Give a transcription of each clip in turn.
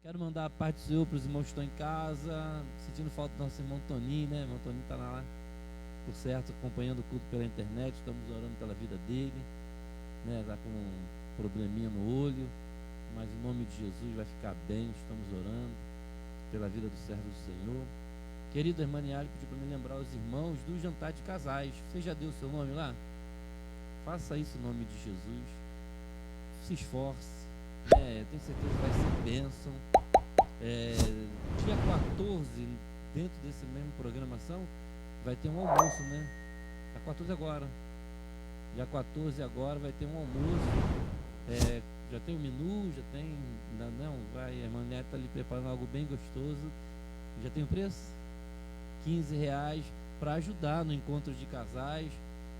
Quero mandar a paz do Senhor para os irmãos que estão em casa, sentindo falta do nosso irmão Toninho, né? O irmão Toninho está lá, por certo, acompanhando o culto pela internet. Estamos orando pela vida dele, né? Está com um probleminha no olho, mas em nome de Jesus vai ficar bem. Estamos orando pela vida do servo do Senhor. Querido irmã Niali pediu para me lembrar os irmãos do jantar de casais. Você já deu o seu nome lá? Faça isso em nome de Jesus. Se esforce. Tenho certeza que vai ser bênção. Dia 14, dentro desse mesmo programação, vai ter um almoço, né? Dia 14 agora. Dia 14 agora vai ter um almoço. Já tem o menu, já tem. Não, vai, a irmã Neta está ali preparando algo bem gostoso. Já tem o preço? R$15 para ajudar no encontro de casais.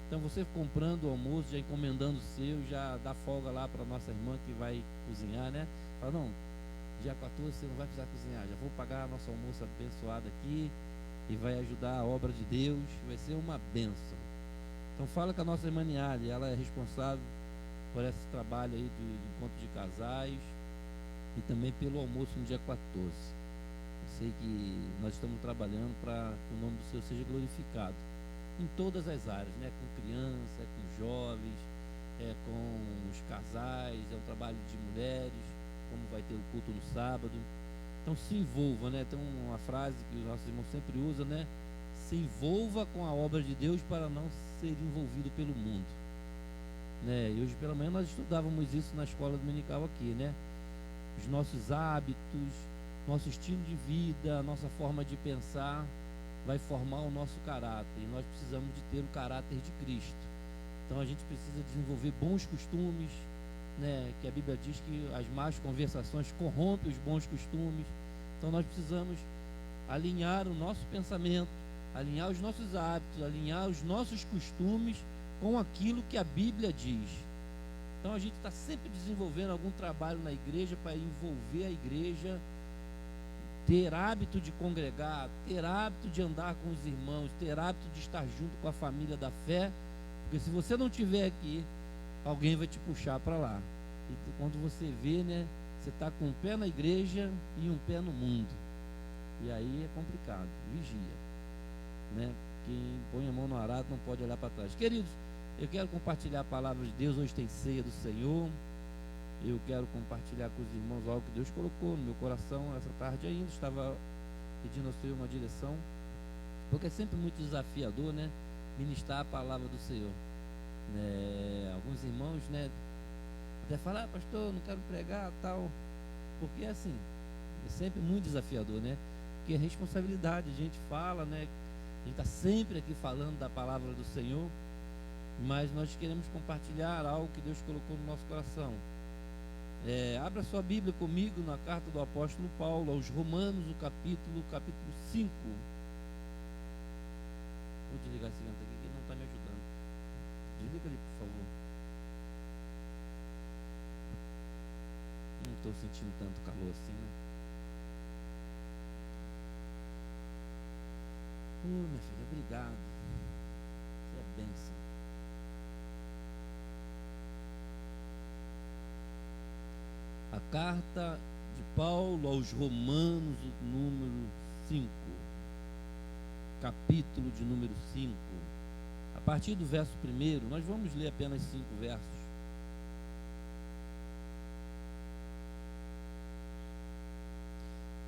Então você comprando o almoço, já encomendando o seu, já dá folga lá para nossa irmã que vai cozinhar, né? Fala, não, dia 14 você não vai precisar cozinhar, já vou pagar nosso almoço abençoado aqui e vai ajudar a obra de Deus, vai ser uma bênção. Então fala com a nossa irmã Niali, ela é responsável por esse trabalho aí de encontro de casais e também pelo almoço no dia 14. Eu sei que nós estamos trabalhando para que o nome do Senhor seja glorificado em todas as áreas, né? Com crianças, com jovens, com os casais, é um trabalho de mulheres, como vai ter o culto no sábado. Então se envolva, né? Tem uma frase que os nossos irmãos sempre usam, né? Se envolva com a obra de Deus para não ser envolvido pelo mundo, né? E hoje pela manhã nós estudávamos isso na escola dominical aqui, né? Os nossos hábitos, nosso estilo de vida, a nossa forma de pensar vai formar o nosso caráter, e nós precisamos de ter o caráter de Cristo. Então a gente precisa desenvolver bons costumes, né? Que a Bíblia diz que as más conversações corrompem os bons costumes. Então nós precisamos alinhar o nosso pensamento, alinhar os nossos hábitos, alinhar os nossos costumes com aquilo que a Bíblia diz. Então a gente está sempre desenvolvendo algum trabalho na igreja para envolver a igreja, ter hábito de congregar, ter hábito de andar com os irmãos, ter hábito de estar junto com a família da fé, porque se você não estiver aqui, alguém vai te puxar para lá. E quando você vê, né, você está com um pé na igreja e um pé no mundo, e aí é complicado. Vigia, né? Quem põe a mão no arado não pode olhar para trás. Queridos, eu quero compartilhar a palavra de Deus. Hoje tem ceia do Senhor. Eu quero compartilhar com os irmãos algo que Deus colocou no meu coração essa tarde ainda. Estava pedindo ao Senhor uma direção, porque é sempre muito desafiador, né, ministrar a palavra do Senhor, né? Alguns irmãos, né, até falam, pastor, não quero pregar, tal, porque assim, é sempre muito desafiador, né? Porque é responsabilidade, a gente fala, né? A gente está sempre aqui falando da palavra do Senhor, mas nós queremos compartilhar algo que Deus colocou no nosso coração. Abra sua Bíblia comigo na carta do apóstolo Paulo aos Romanos, o capítulo 5. Vou desligar esse vento aqui que não está me ajudando. Desliga ali, por favor. Não estou sentindo tanto calor assim, né? Minha filha, obrigado. Você é bênção. A carta de Paulo aos Romanos, o número 5, capítulo de número 5, a partir do verso 1, nós vamos ler apenas 5 versos.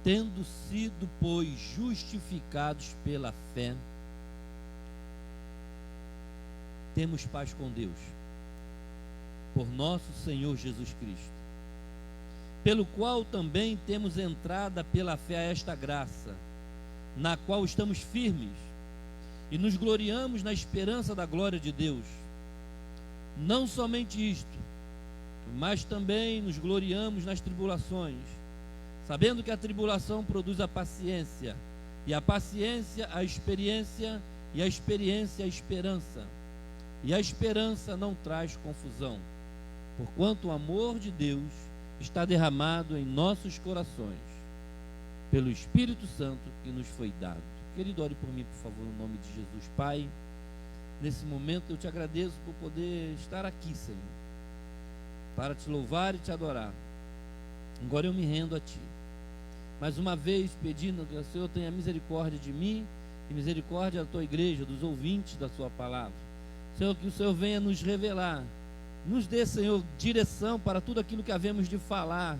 Tendo sido, pois, justificados pela fé, temos paz com Deus, por nosso Senhor Jesus Cristo, pelo qual também temos entrada pela fé a esta graça, na qual estamos firmes e nos gloriamos na esperança da glória de Deus. Não somente isto, mas também nos gloriamos nas tribulações, sabendo que a tribulação produz a paciência, e a paciência a experiência, e a experiência a esperança. E a esperança não traz confusão, porquanto o amor de Deus está derramado em nossos corações, pelo Espírito Santo que nos foi dado. Querido, ore por mim, por favor, no nome de Jesus. Pai, nesse momento eu te agradeço por poder estar aqui, Senhor, para te louvar e te adorar. Agora eu me rendo a Ti. mais uma vez pedindo que o Senhor tenha misericórdia de mim e misericórdia da tua igreja, dos ouvintes da sua palavra. Senhor, que o Senhor venha nos revelar, nos dê, Senhor, direção para tudo aquilo que havemos de falar,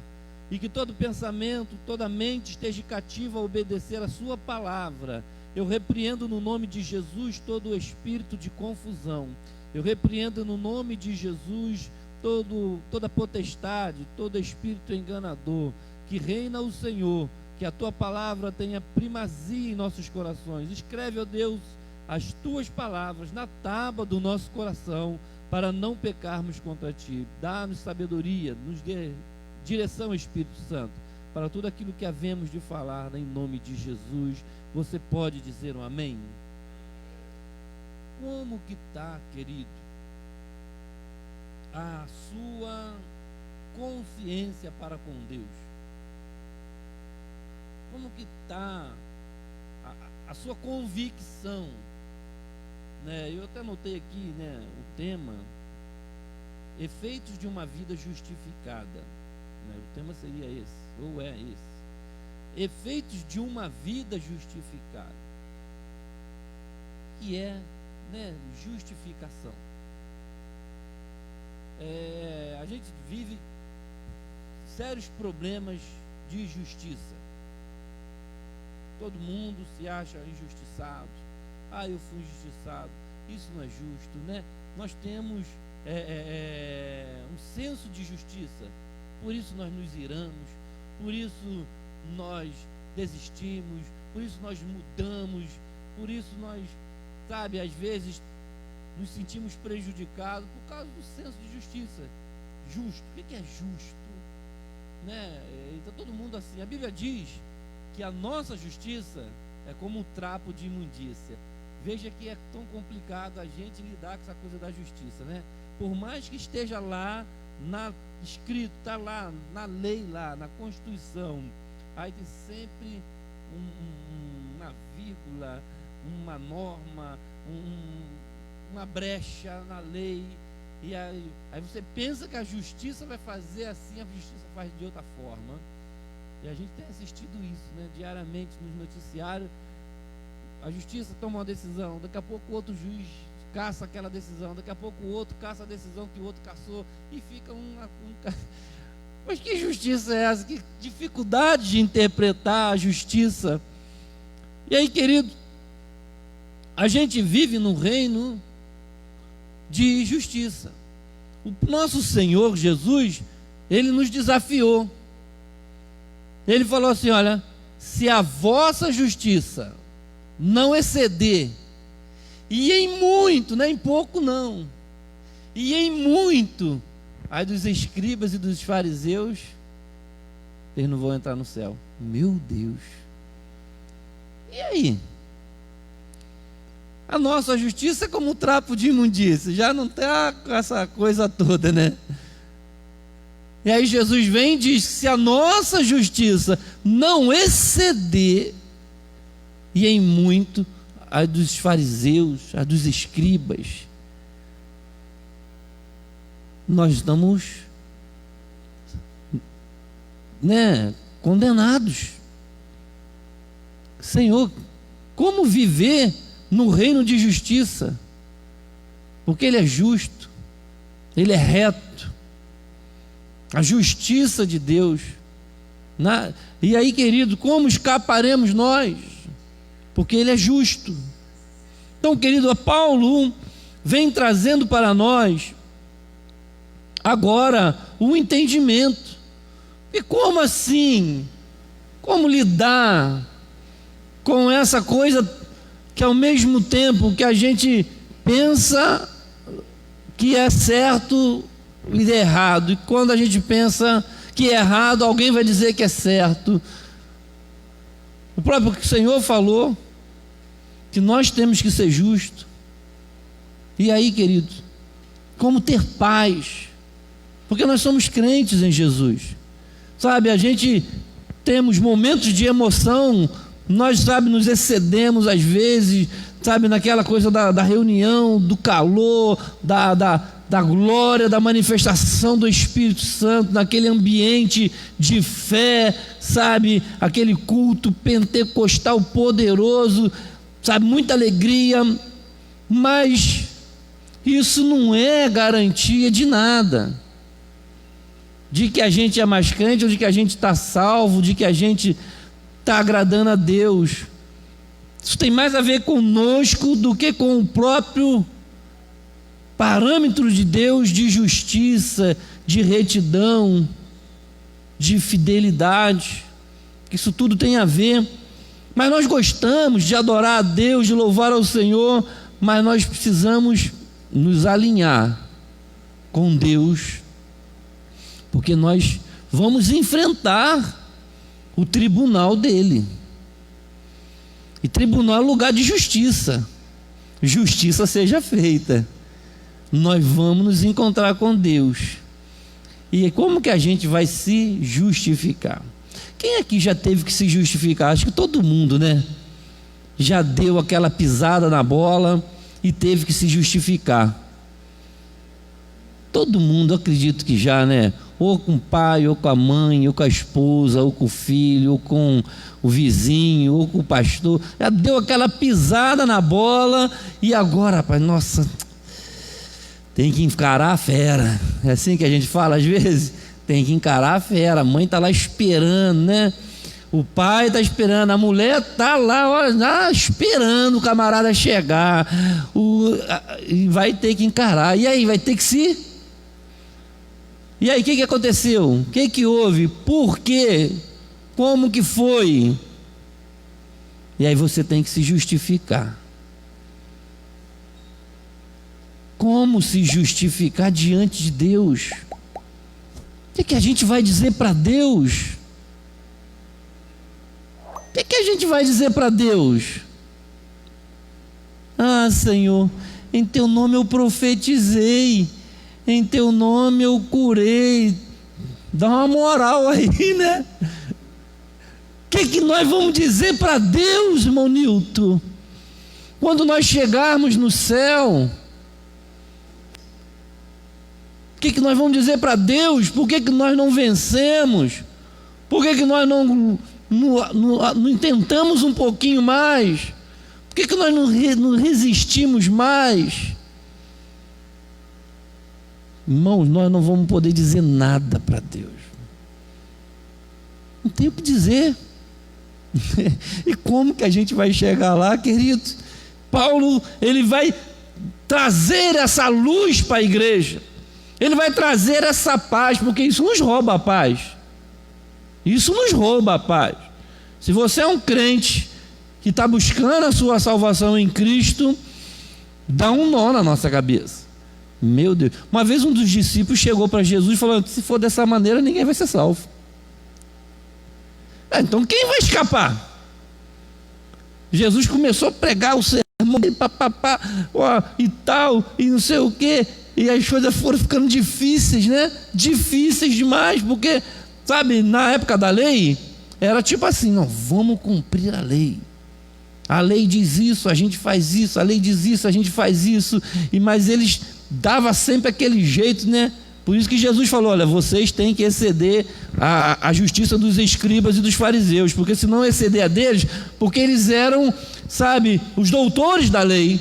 e que todo pensamento, toda mente esteja cativa a obedecer a sua palavra. Eu repreendo no nome de Jesus todo o espírito de confusão. Eu repreendo no nome de Jesus toda potestade, todo espírito enganador. Que reina o Senhor, que a tua palavra tenha primazia em nossos corações. Escreve, ó Deus, as tuas palavras na tábua do nosso coração, para não pecarmos contra ti. Dá-nos sabedoria, nos dê direção, Espírito Santo, para tudo aquilo que havemos de falar, em nome de Jesus. Você pode dizer um amém? Como que está, querido, a sua consciência para com Deus? Como que está a sua convicção? Né? Eu até anotei aqui, né, o tema: efeitos de uma vida justificada. Né? O tema seria esse, ou é esse: efeitos de uma vida justificada. Que é, né, justificação. A gente vive sérios problemas de justiça. Todo mundo se acha injustiçado. Eu fui injustiçado. Isso não é justo, né? Nós temos um senso de justiça. Por isso nós nos iramos. Por isso nós desistimos. Por isso nós mudamos. Por isso nós, sabe, às vezes nos sentimos prejudicados por causa do senso de justiça. Justo. O que é justo? Né? Então todo mundo assim. A Bíblia diz que a nossa justiça é como um trapo de imundícia. Veja que é tão complicado a gente lidar com essa coisa da justiça, né? Por mais que esteja lá escrito, está lá na lei, lá na Constituição, aí tem sempre uma vírgula, uma norma, uma brecha na lei, e aí você pensa que a justiça vai fazer assim, a justiça faz de outra forma. E a gente tem assistido isso, né, diariamente nos noticiários. A justiça toma uma decisão, daqui a pouco o outro juiz caça aquela decisão, daqui a pouco o outro caça a decisão que o outro caçou, e fica Mas que justiça é essa? Que dificuldade de interpretar a justiça. E aí, querido, a gente vive num reino de justiça. O nosso Senhor Jesus, Ele nos desafiou. Ele falou assim: olha, se a vossa justiça não exceder, e em muito, não é em pouco não, e em muito, aí dos escribas e dos fariseus, eles não vão entrar no céu. Meu Deus! E aí? A nossa justiça é como um trapo de imundícia, já não está com essa coisa toda, né? E aí Jesus vem e diz: se a nossa justiça não exceder, e em muito, a dos fariseus, a dos escribas, nós estamos, né, condenados. Senhor, como viver no reino de justiça? Porque Ele é justo, Ele é reto, a justiça de Deus. E aí, querido, como escaparemos nós? Porque Ele é justo. Então, querido, Paulo vem trazendo para nós agora o entendimento. E como assim? Como lidar com essa coisa que ao mesmo tempo que a gente pensa que é certo e é errado, e quando a gente pensa que é errado, alguém vai dizer que é certo. O próprio Senhor falou que nós temos que ser justos. E aí, querido, como ter paz? Porque nós somos crentes em Jesus, sabe? A gente temos momentos de emoção, nós, sabe, nos excedemos às vezes, sabe, naquela coisa da reunião, do calor, da glória, da manifestação do Espírito Santo, naquele ambiente de fé, sabe, aquele culto pentecostal poderoso, sabe, muita alegria, mas isso não é garantia de nada, de que a gente é mais crente, ou de que a gente está salvo, de que a gente está agradando a Deus. Isso tem mais a ver conosco do que com o próprio parâmetro de Deus, de justiça, de retidão, de fidelidade. Isso tudo tem a ver. Mas nós gostamos de adorar a Deus, de louvar ao Senhor, mas nós precisamos nos alinhar com Deus, porque nós vamos enfrentar o tribunal dele. E tribunal é lugar de justiça. Justiça seja feita. Nós vamos nos encontrar com Deus. E como que a gente vai se justificar? Quem aqui já teve que se justificar? Acho que todo mundo, né? Já deu aquela pisada na bola e teve que se justificar. Todo mundo, acredito que já, né? Ou com o pai, ou com a mãe, ou com a esposa, ou com o filho, ou com o vizinho, ou com o pastor. Já deu aquela pisada na bola e agora, rapaz, nossa, tem que encarar a fera. É assim que a gente fala às vezes? Tem que encarar a fera. A mãe está lá esperando, né? O pai está esperando, a mulher está lá, olha, esperando o camarada chegar. E vai ter que encarar. E aí, vai ter que se... E aí, o que aconteceu? O que houve? Por quê? Como que foi? E aí você tem que se justificar. Como se justificar diante de Deus? O que a gente vai dizer para Deus? O que a gente vai dizer para Deus? Ah, Senhor, em Teu nome eu profetizei, em Teu nome eu curei. Dá uma moral aí, né? O que nós vamos dizer para Deus, irmão Nilton? Quando nós chegarmos no céu, o que nós vamos dizer para Deus? Por que nós não vencemos? Por que nós não tentamos um pouquinho mais? Por que nós não resistimos mais? Irmãos, nós não vamos poder dizer nada para Deus. Não tem o que dizer. E como que a gente vai chegar lá, querido? Paulo, ele vai trazer essa luz para a igreja. Ele vai trazer essa paz, porque isso nos rouba a paz. Isso nos rouba a paz. Se você é um crente que está buscando a sua salvação em Cristo, dá um nó na nossa cabeça. Meu Deus. Uma vez um dos discípulos chegou para Jesus e falou: se for dessa maneira, ninguém vai ser salvo. Então quem vai escapar? Jesus começou a pregar o sermão e tal, e não sei o quê. E as coisas foram ficando difíceis, né? Difíceis demais, porque, sabe, na época da lei, era tipo assim: não, vamos cumprir a lei. A lei diz isso, a gente faz isso. A lei diz isso, a gente faz isso. Mas eles davam sempre aquele jeito, né? Por isso que Jesus falou: olha, vocês têm que exceder a justiça dos escribas e dos fariseus, porque se não exceder a deles, porque eles eram, sabe, os doutores da lei.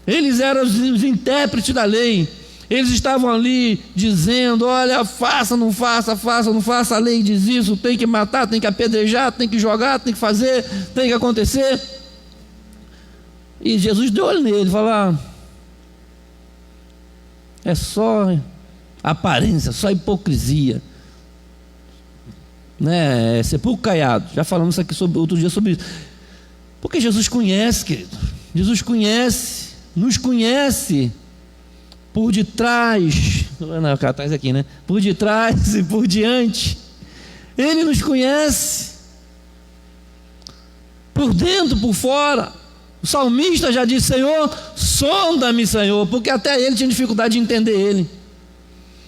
Eles eram os intérpretes da lei. Eles estavam ali dizendo: olha, faça, não faça, faça, não faça. A lei diz isso, tem que matar, tem que apedrejar, tem que jogar, tem que fazer, tem que acontecer. E Jesus deu olho nele, falou: é só aparência, só hipocrisia, né? É sepulcro caiado. Já falamos aqui outro dia sobre isso. Porque Jesus conhece, querido. Jesus conhece, nos conhece por detrás, não, atrás aqui, né? Por detrás e por diante. Ele nos conhece por dentro, por fora. O salmista já disse: Senhor, sonda-me, Senhor, porque até ele tinha dificuldade de entender ele.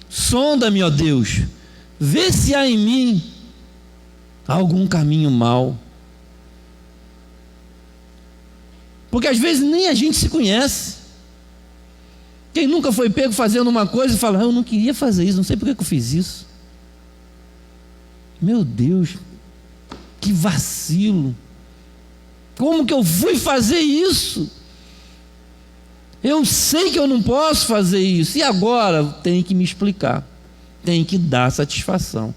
Sonda-me, ó Deus, vê se há em mim algum caminho mau. Porque às vezes nem a gente se conhece. Quem nunca foi pego fazendo uma coisa e fala: eu não queria fazer isso, não sei por que eu fiz isso. Meu Deus, que vacilo. Como que eu fui fazer isso? Eu sei que eu não posso fazer isso. E agora? Tem que me explicar. Tem que dar satisfação.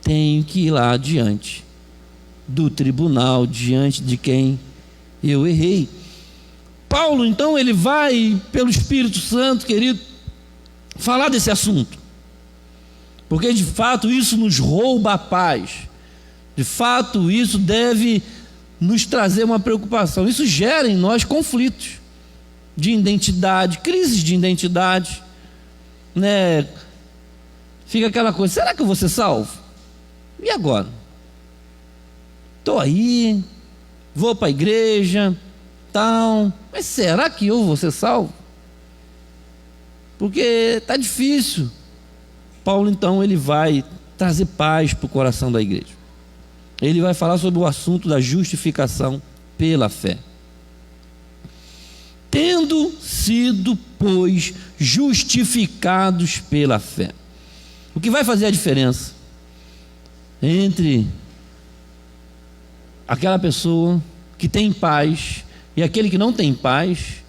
Tenho que ir lá diante do tribunal, diante de quem eu errei. Paulo, então, ele vai, pelo Espírito Santo, querido, falar desse assunto. Porque, de fato, isso nos rouba a paz. De fato, isso deve nos trazer uma preocupação. Isso gera em nós conflitos de identidade, crises de identidade, né? Fica aquela coisa: será que eu vou ser salvo? E agora? Estou aí, vou para a igreja, tal, mas será que eu vou ser salvo? Porque está difícil. Paulo, então, ele vai trazer paz para o coração da igreja. Ele vai falar sobre o assunto da justificação pela fé. Tendo sido, pois, justificados pela fé. O que vai fazer a diferença entre aquela pessoa que tem paz e aquele que não tem paz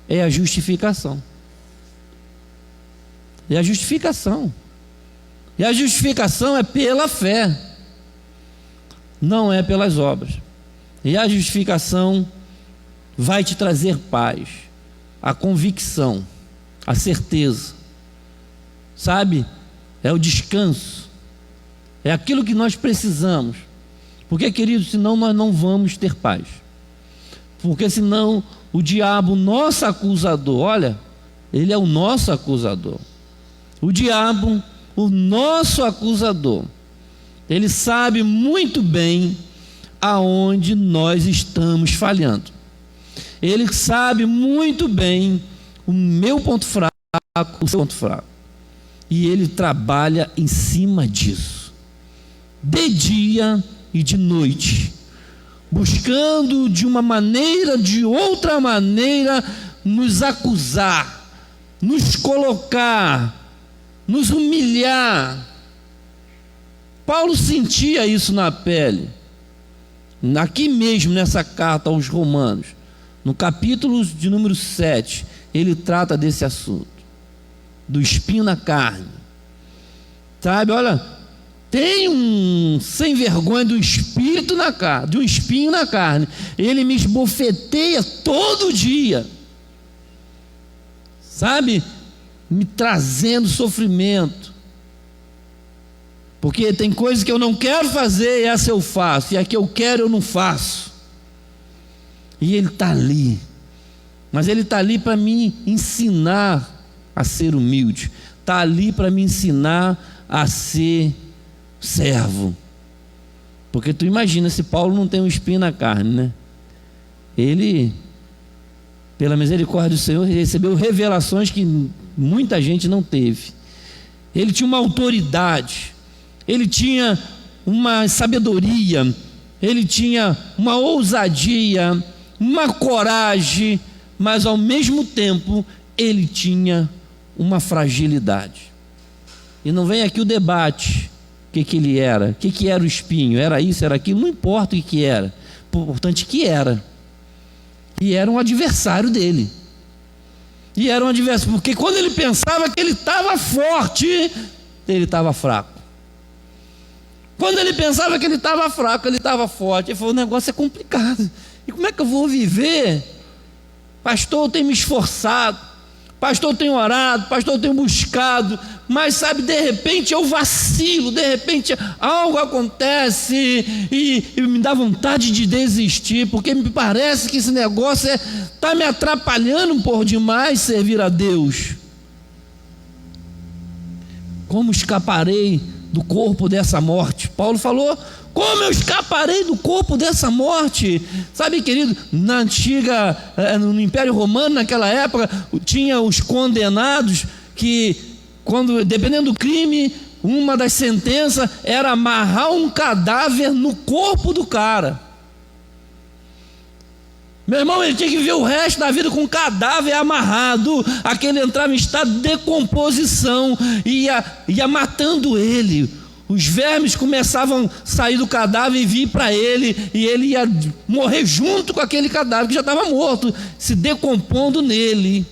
é a justificação. É a justificação. E a justificação é pela fé, não é pelas obras. E a justificação vai te trazer paz, a convicção, a certeza, sabe? É o descanso, é aquilo que nós precisamos. Porque, querido, senão nós não vamos ter paz. Porque senão o diabo, nosso acusador, olha, ele é o nosso acusador. O diabo, o nosso acusador, ele sabe muito bem aonde nós estamos falhando. Ele sabe muito bem o meu ponto fraco, o seu ponto fraco. E ele trabalha em cima disso, de dia e de noite, buscando de uma maneira, de outra maneira, nos acusar, nos colocar, nos humilhar. Paulo sentia isso na pele. Aqui mesmo, nessa carta aos Romanos, no capítulo de número 7, ele trata desse assunto, do espinho na carne. Sabe, olha, tem um sem vergonha do espírito na carne, de um espinho na carne. Ele me esbofeteia todo dia, sabe, me trazendo sofrimento. Porque tem coisas que eu não quero fazer e essa eu faço, e a que eu quero eu não faço. E ele está ali, mas ele está ali para me ensinar a ser humilde, está ali para me ensinar a ser servo. Porque tu imagina, se Paulo não tem um espinho na carne, né? Ele, pela misericórdia do Senhor, recebeu revelações que muita gente não teve. Ele tinha uma autoridade, ele tinha uma sabedoria, ele tinha uma ousadia, uma coragem, mas ao mesmo tempo ele tinha uma fragilidade. E não vem aqui o debate, o que ele era, o que era o espinho, era isso, era aquilo, não importa o que era, o importante que era. E era um adversário dele. E era um adversário, porque quando ele pensava que ele estava forte, ele estava fraco. Quando ele pensava que ele estava fraco, ele estava forte. Ele falou: o negócio é complicado. E como é que eu vou viver? Pastor, eu tenho me esforçado. Pastor, eu tenho orado. Pastor, eu tenho buscado. Mas sabe, de repente eu vacilo. De repente algo acontece e me dá vontade de desistir. Porque me parece que esse negócio está me atrapalhando por demais servir a Deus. Como escaparei do corpo dessa morte? Paulo falou: como eu escaparei do corpo dessa morte? Sabe, querido, na antiga, no Império Romano, naquela época, tinha os condenados que, quando, dependendo do crime, uma das sentenças era amarrar um cadáver no corpo do cara. Meu irmão, ele tinha que viver o resto da vida com o cadáver amarrado, aquele entrava em estado de decomposição, ia matando ele. Os vermes começavam a sair do cadáver e vir para ele, e ele ia morrer junto com aquele cadáver que já estava morto, se decompondo nele.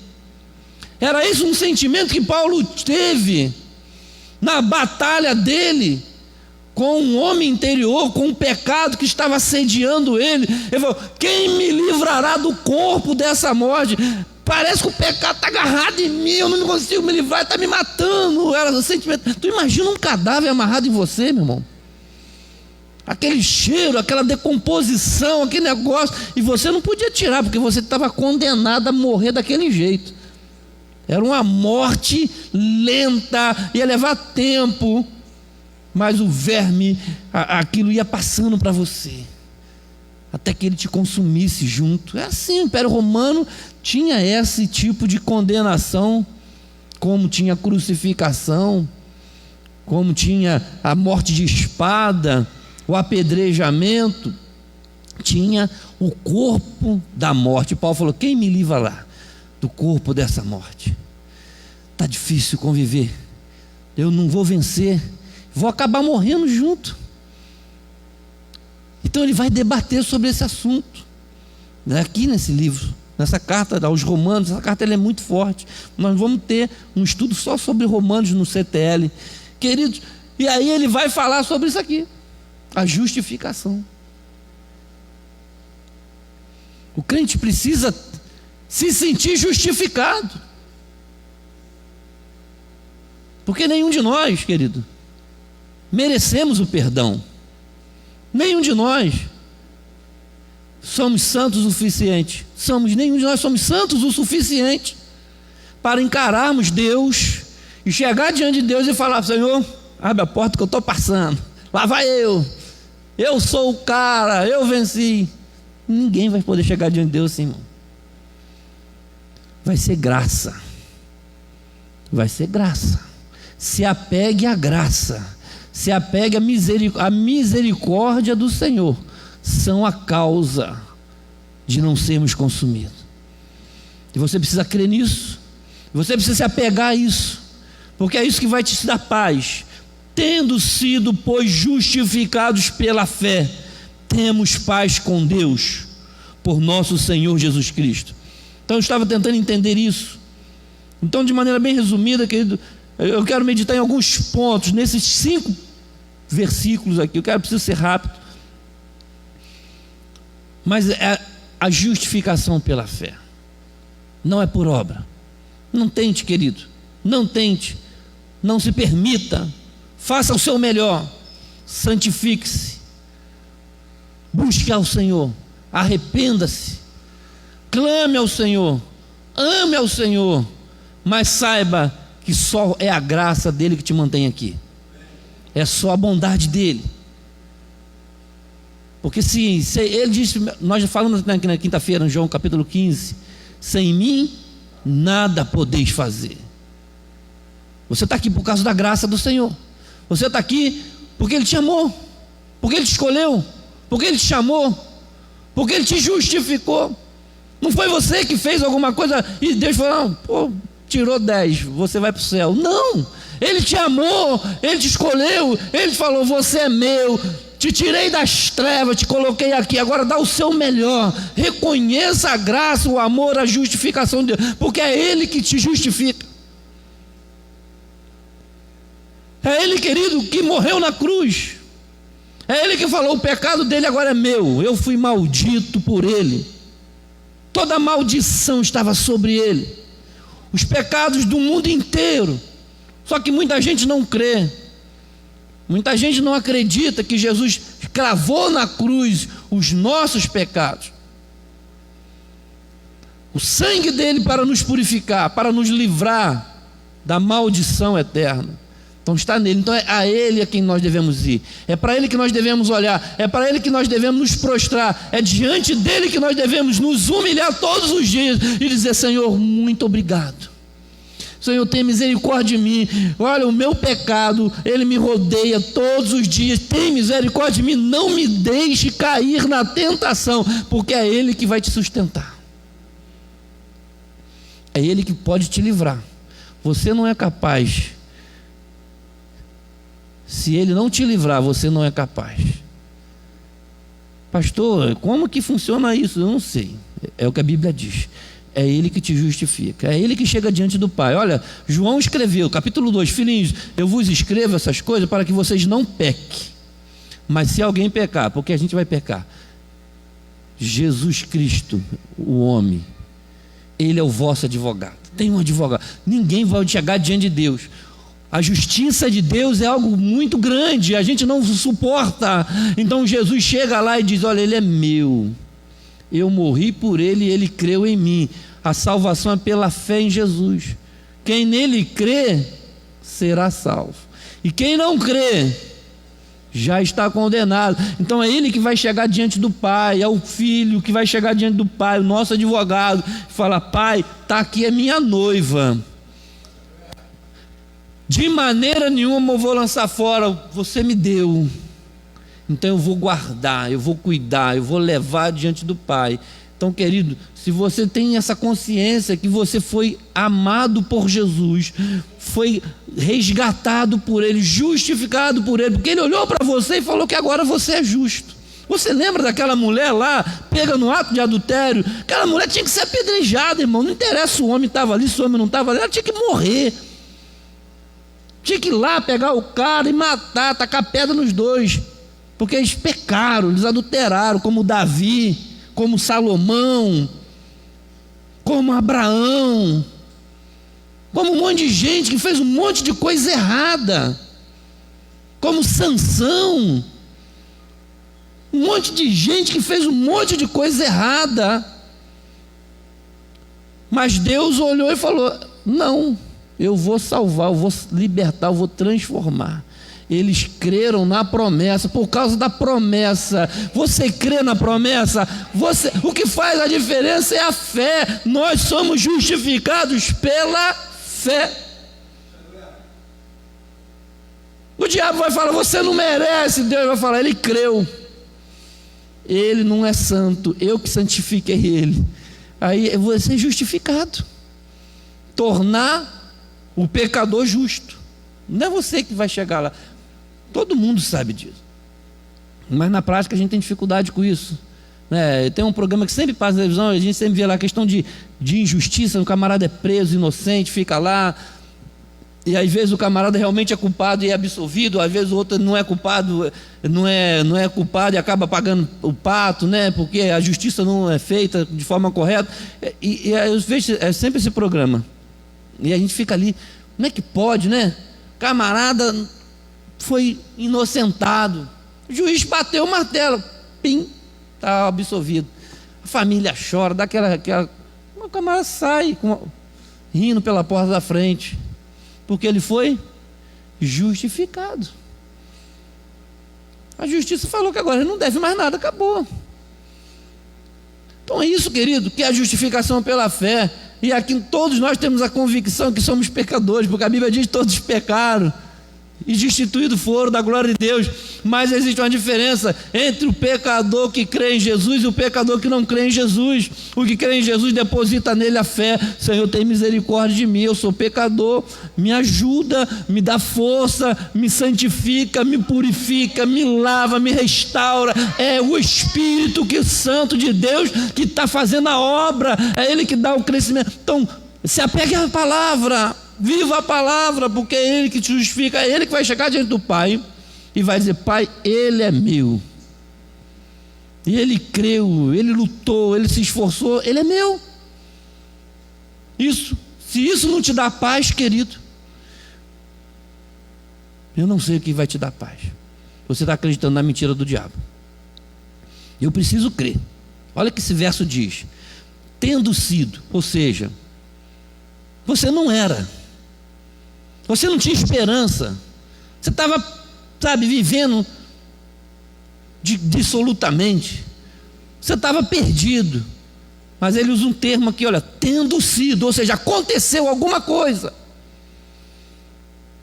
Era esse um sentimento que Paulo teve na batalha dele com um homem interior, com um pecado que estava assediando ele. Ele falou: quem me livrará do corpo dessa morte? Parece que o pecado está agarrado em mim, eu não consigo me livrar, está me matando. Era o sentimento. Tu imagina um cadáver amarrado em você, meu irmão? Aquele cheiro, aquela decomposição, aquele negócio, e você não podia tirar, porque você estava condenado a morrer daquele jeito. Era uma morte lenta, ia levar tempo, mas o verme, aquilo ia passando para você, até que ele te consumisse junto. É assim, o Império Romano tinha esse tipo de condenação, como tinha a crucificação, como tinha a morte de espada, o apedrejamento, tinha o corpo da morte. Paulo falou: quem me livra lá do corpo dessa morte? Está difícil conviver, eu não vou vencer, vou acabar morrendo junto. Então ele vai debater sobre esse assunto, aqui nesse livro, nessa carta aos Romanos. Essa carta ela é muito forte. Nós vamos ter um estudo só sobre Romanos no CTL, queridos. E aí ele vai falar sobre isso aqui, a justificação. O crente precisa se sentir justificado, porque nenhum de nós, querido, merecemos o perdão. Nenhum de nós somos santos o suficiente. Nenhum de nós somos santos o suficiente para encararmos Deus e chegar diante de Deus e falar: Senhor, abre a porta que eu estou passando, lá vai eu sou o cara, eu venci. Ninguém vai poder chegar diante de Deus assim, irmão. Vai ser graça. Vai ser graça. Se apegue à graça. Se apegue à misericórdia do Senhor. São a causa de não sermos consumidos. E você precisa crer nisso. Você precisa se apegar a isso, porque é isso que vai te dar paz. Tendo sido, pois, justificados pela fé, temos paz com Deus, por nosso Senhor Jesus Cristo. Então eu estava tentando entender isso. Então, de maneira bem resumida, querido, eu quero meditar em alguns pontos, nesses 5 versículos aqui. Preciso ser rápido. Mas é a justificação pela fé, não é por obra. Não tente, querido, não tente, não se permita, faça o seu melhor, santifique-se, busque ao Senhor, arrependa-se, clame ao Senhor, ame ao Senhor, mas saiba que só é a graça dele que te mantém aqui, é só a bondade dele. Porque se ele disse, nós já falamos aqui na quinta-feira, em João capítulo 15, sem mim nada podeis fazer. Você está aqui por causa da graça do Senhor. Você está aqui porque Ele te amou, porque Ele te escolheu, porque Ele te chamou, porque Ele te justificou. Não foi você que fez alguma coisa e Deus falou: pô, tirou 10, você vai para o céu. Não, Ele te amou, Ele te escolheu, Ele falou: você é meu, te tirei das trevas, te coloquei aqui, agora dá o seu melhor, reconheça a graça, o amor, a justificação de Deus, porque é Ele que te justifica. É Ele, querido, que morreu na cruz. É Ele que falou: o pecado dele agora é meu, eu fui maldito por ele, toda maldição estava sobre ele, os pecados do mundo inteiro. Só que muita gente não crê, muita gente não acredita que Jesus cravou na cruz os nossos pecados, o sangue dele para nos purificar, para nos livrar da maldição eterna. Então está nele. Então é a Ele a quem nós devemos ir, é para Ele que nós devemos olhar, é para Ele que nós devemos nos prostrar, é diante dele que nós devemos nos humilhar todos os dias e dizer: Senhor, muito obrigado. Senhor, tem misericórdia de mim. Olha, o meu pecado, ele me rodeia todos os dias. Tem misericórdia de mim. Não me deixe cair na tentação, porque é Ele que vai te sustentar. É Ele que pode te livrar. Você não é capaz. Se Ele não te livrar, você não é capaz. Pastor, como que funciona isso? Eu não sei. É o que a Bíblia diz. É Ele que te justifica, é Ele que chega diante do Pai. Olha, João escreveu, capítulo 2, filhinhos, eu vos escrevo essas coisas para que vocês não pequem. Mas se alguém pecar, porque a gente vai pecar, Jesus Cristo, o homem, Ele é o vosso advogado. Tem um advogado. Ninguém vai chegar diante de Deus. A justiça de Deus é algo muito grande, a gente não suporta. Então Jesus chega lá e diz, olha, Ele é meu. Eu morri por Ele e Ele creu em mim. A salvação é pela fé em Jesus. Quem nele crê, será salvo. E quem não crê, já está condenado. Então é Ele que vai chegar diante do Pai, é o Filho que vai chegar diante do Pai, o nosso advogado, e falar, Pai, está aqui a minha noiva. De maneira nenhuma eu vou lançar fora, você me deu. Então eu vou guardar, eu vou cuidar, eu vou levar diante do Pai. Então, querido, se você tem essa consciência que você foi amado por Jesus, foi resgatado por Ele, justificado por Ele, porque Ele olhou para você e falou que agora você é justo. Você lembra daquela mulher lá, pega no ato de adultério? Aquela mulher tinha que ser apedrejada, irmão. Não interessa se o homem estava ali, se o homem não estava ali, ela tinha que morrer. Tinha que ir lá pegar o cara e matar, tacar pedra nos dois. Porque eles pecaram, eles adulteraram, como Davi, como Salomão, como Abraão, como um monte de gente que fez um monte de coisa errada, como Sansão, um monte de gente que fez um monte de coisa errada. Mas Deus olhou e falou, não, eu vou salvar, eu vou libertar, eu vou transformar. Eles creram na promessa, por causa da promessa. Você crê na promessa? O que faz a diferença é a fé. Nós somos justificados pela fé. O diabo vai falar, você não merece. Deus vai falar, ele creu. Ele não é santo, eu que santifiquei ele. Aí você é justificado. Tornar o pecador justo. Não é você que vai chegar lá. Todo mundo sabe disso. Mas na prática a gente tem dificuldade com isso. Tem um programa que sempre passa na televisão, a gente sempre vê lá a questão de injustiça, o camarada é preso, inocente, fica lá, e às vezes o camarada realmente é culpado e é absolvido, às vezes o outro não é culpado, não é culpado e acaba pagando o pato, porque a justiça não é feita de forma correta. E eu vejo sempre esse programa. E a gente fica ali, como é que pode, Camarada foi inocentado, o juiz bateu o martelo, pim, está absolvido. A família chora, dá aquela o camarada sai rindo pela porta da frente, porque ele foi justificado. A justiça falou que agora ele não deve mais nada, acabou. Então é isso, querido, que é a justificação pela fé. E aqui todos nós temos a convicção que somos pecadores, porque a Bíblia diz que todos pecaram e destituídos foram da glória de Deus. Mas existe uma diferença entre o pecador que crê em Jesus e o pecador que não crê em Jesus. O que crê em Jesus deposita nele a fé. Senhor, tem misericórdia de mim, eu sou pecador, me ajuda, me dá força, me santifica, me purifica, me lava, me restaura. É o Espírito Santo de Deus que está fazendo a obra, é Ele que dá o crescimento. Então se apegue à palavra, viva a palavra, porque é Ele que te justifica, é Ele que vai chegar diante do Pai e vai dizer, Pai, Ele é meu. E Ele creu, Ele lutou, Ele se esforçou, Ele é meu. Se isso não te dá paz, querido, eu não sei o que vai te dar paz. Você está acreditando na mentira do diabo. Eu preciso crer. Olha o que esse verso diz. Tendo sido, ou seja, você não era, você não tinha esperança, você estava, vivendo dissolutamente, você estava perdido. Mas ele usa um termo aqui, olha, tendo sido, ou seja, aconteceu alguma coisa.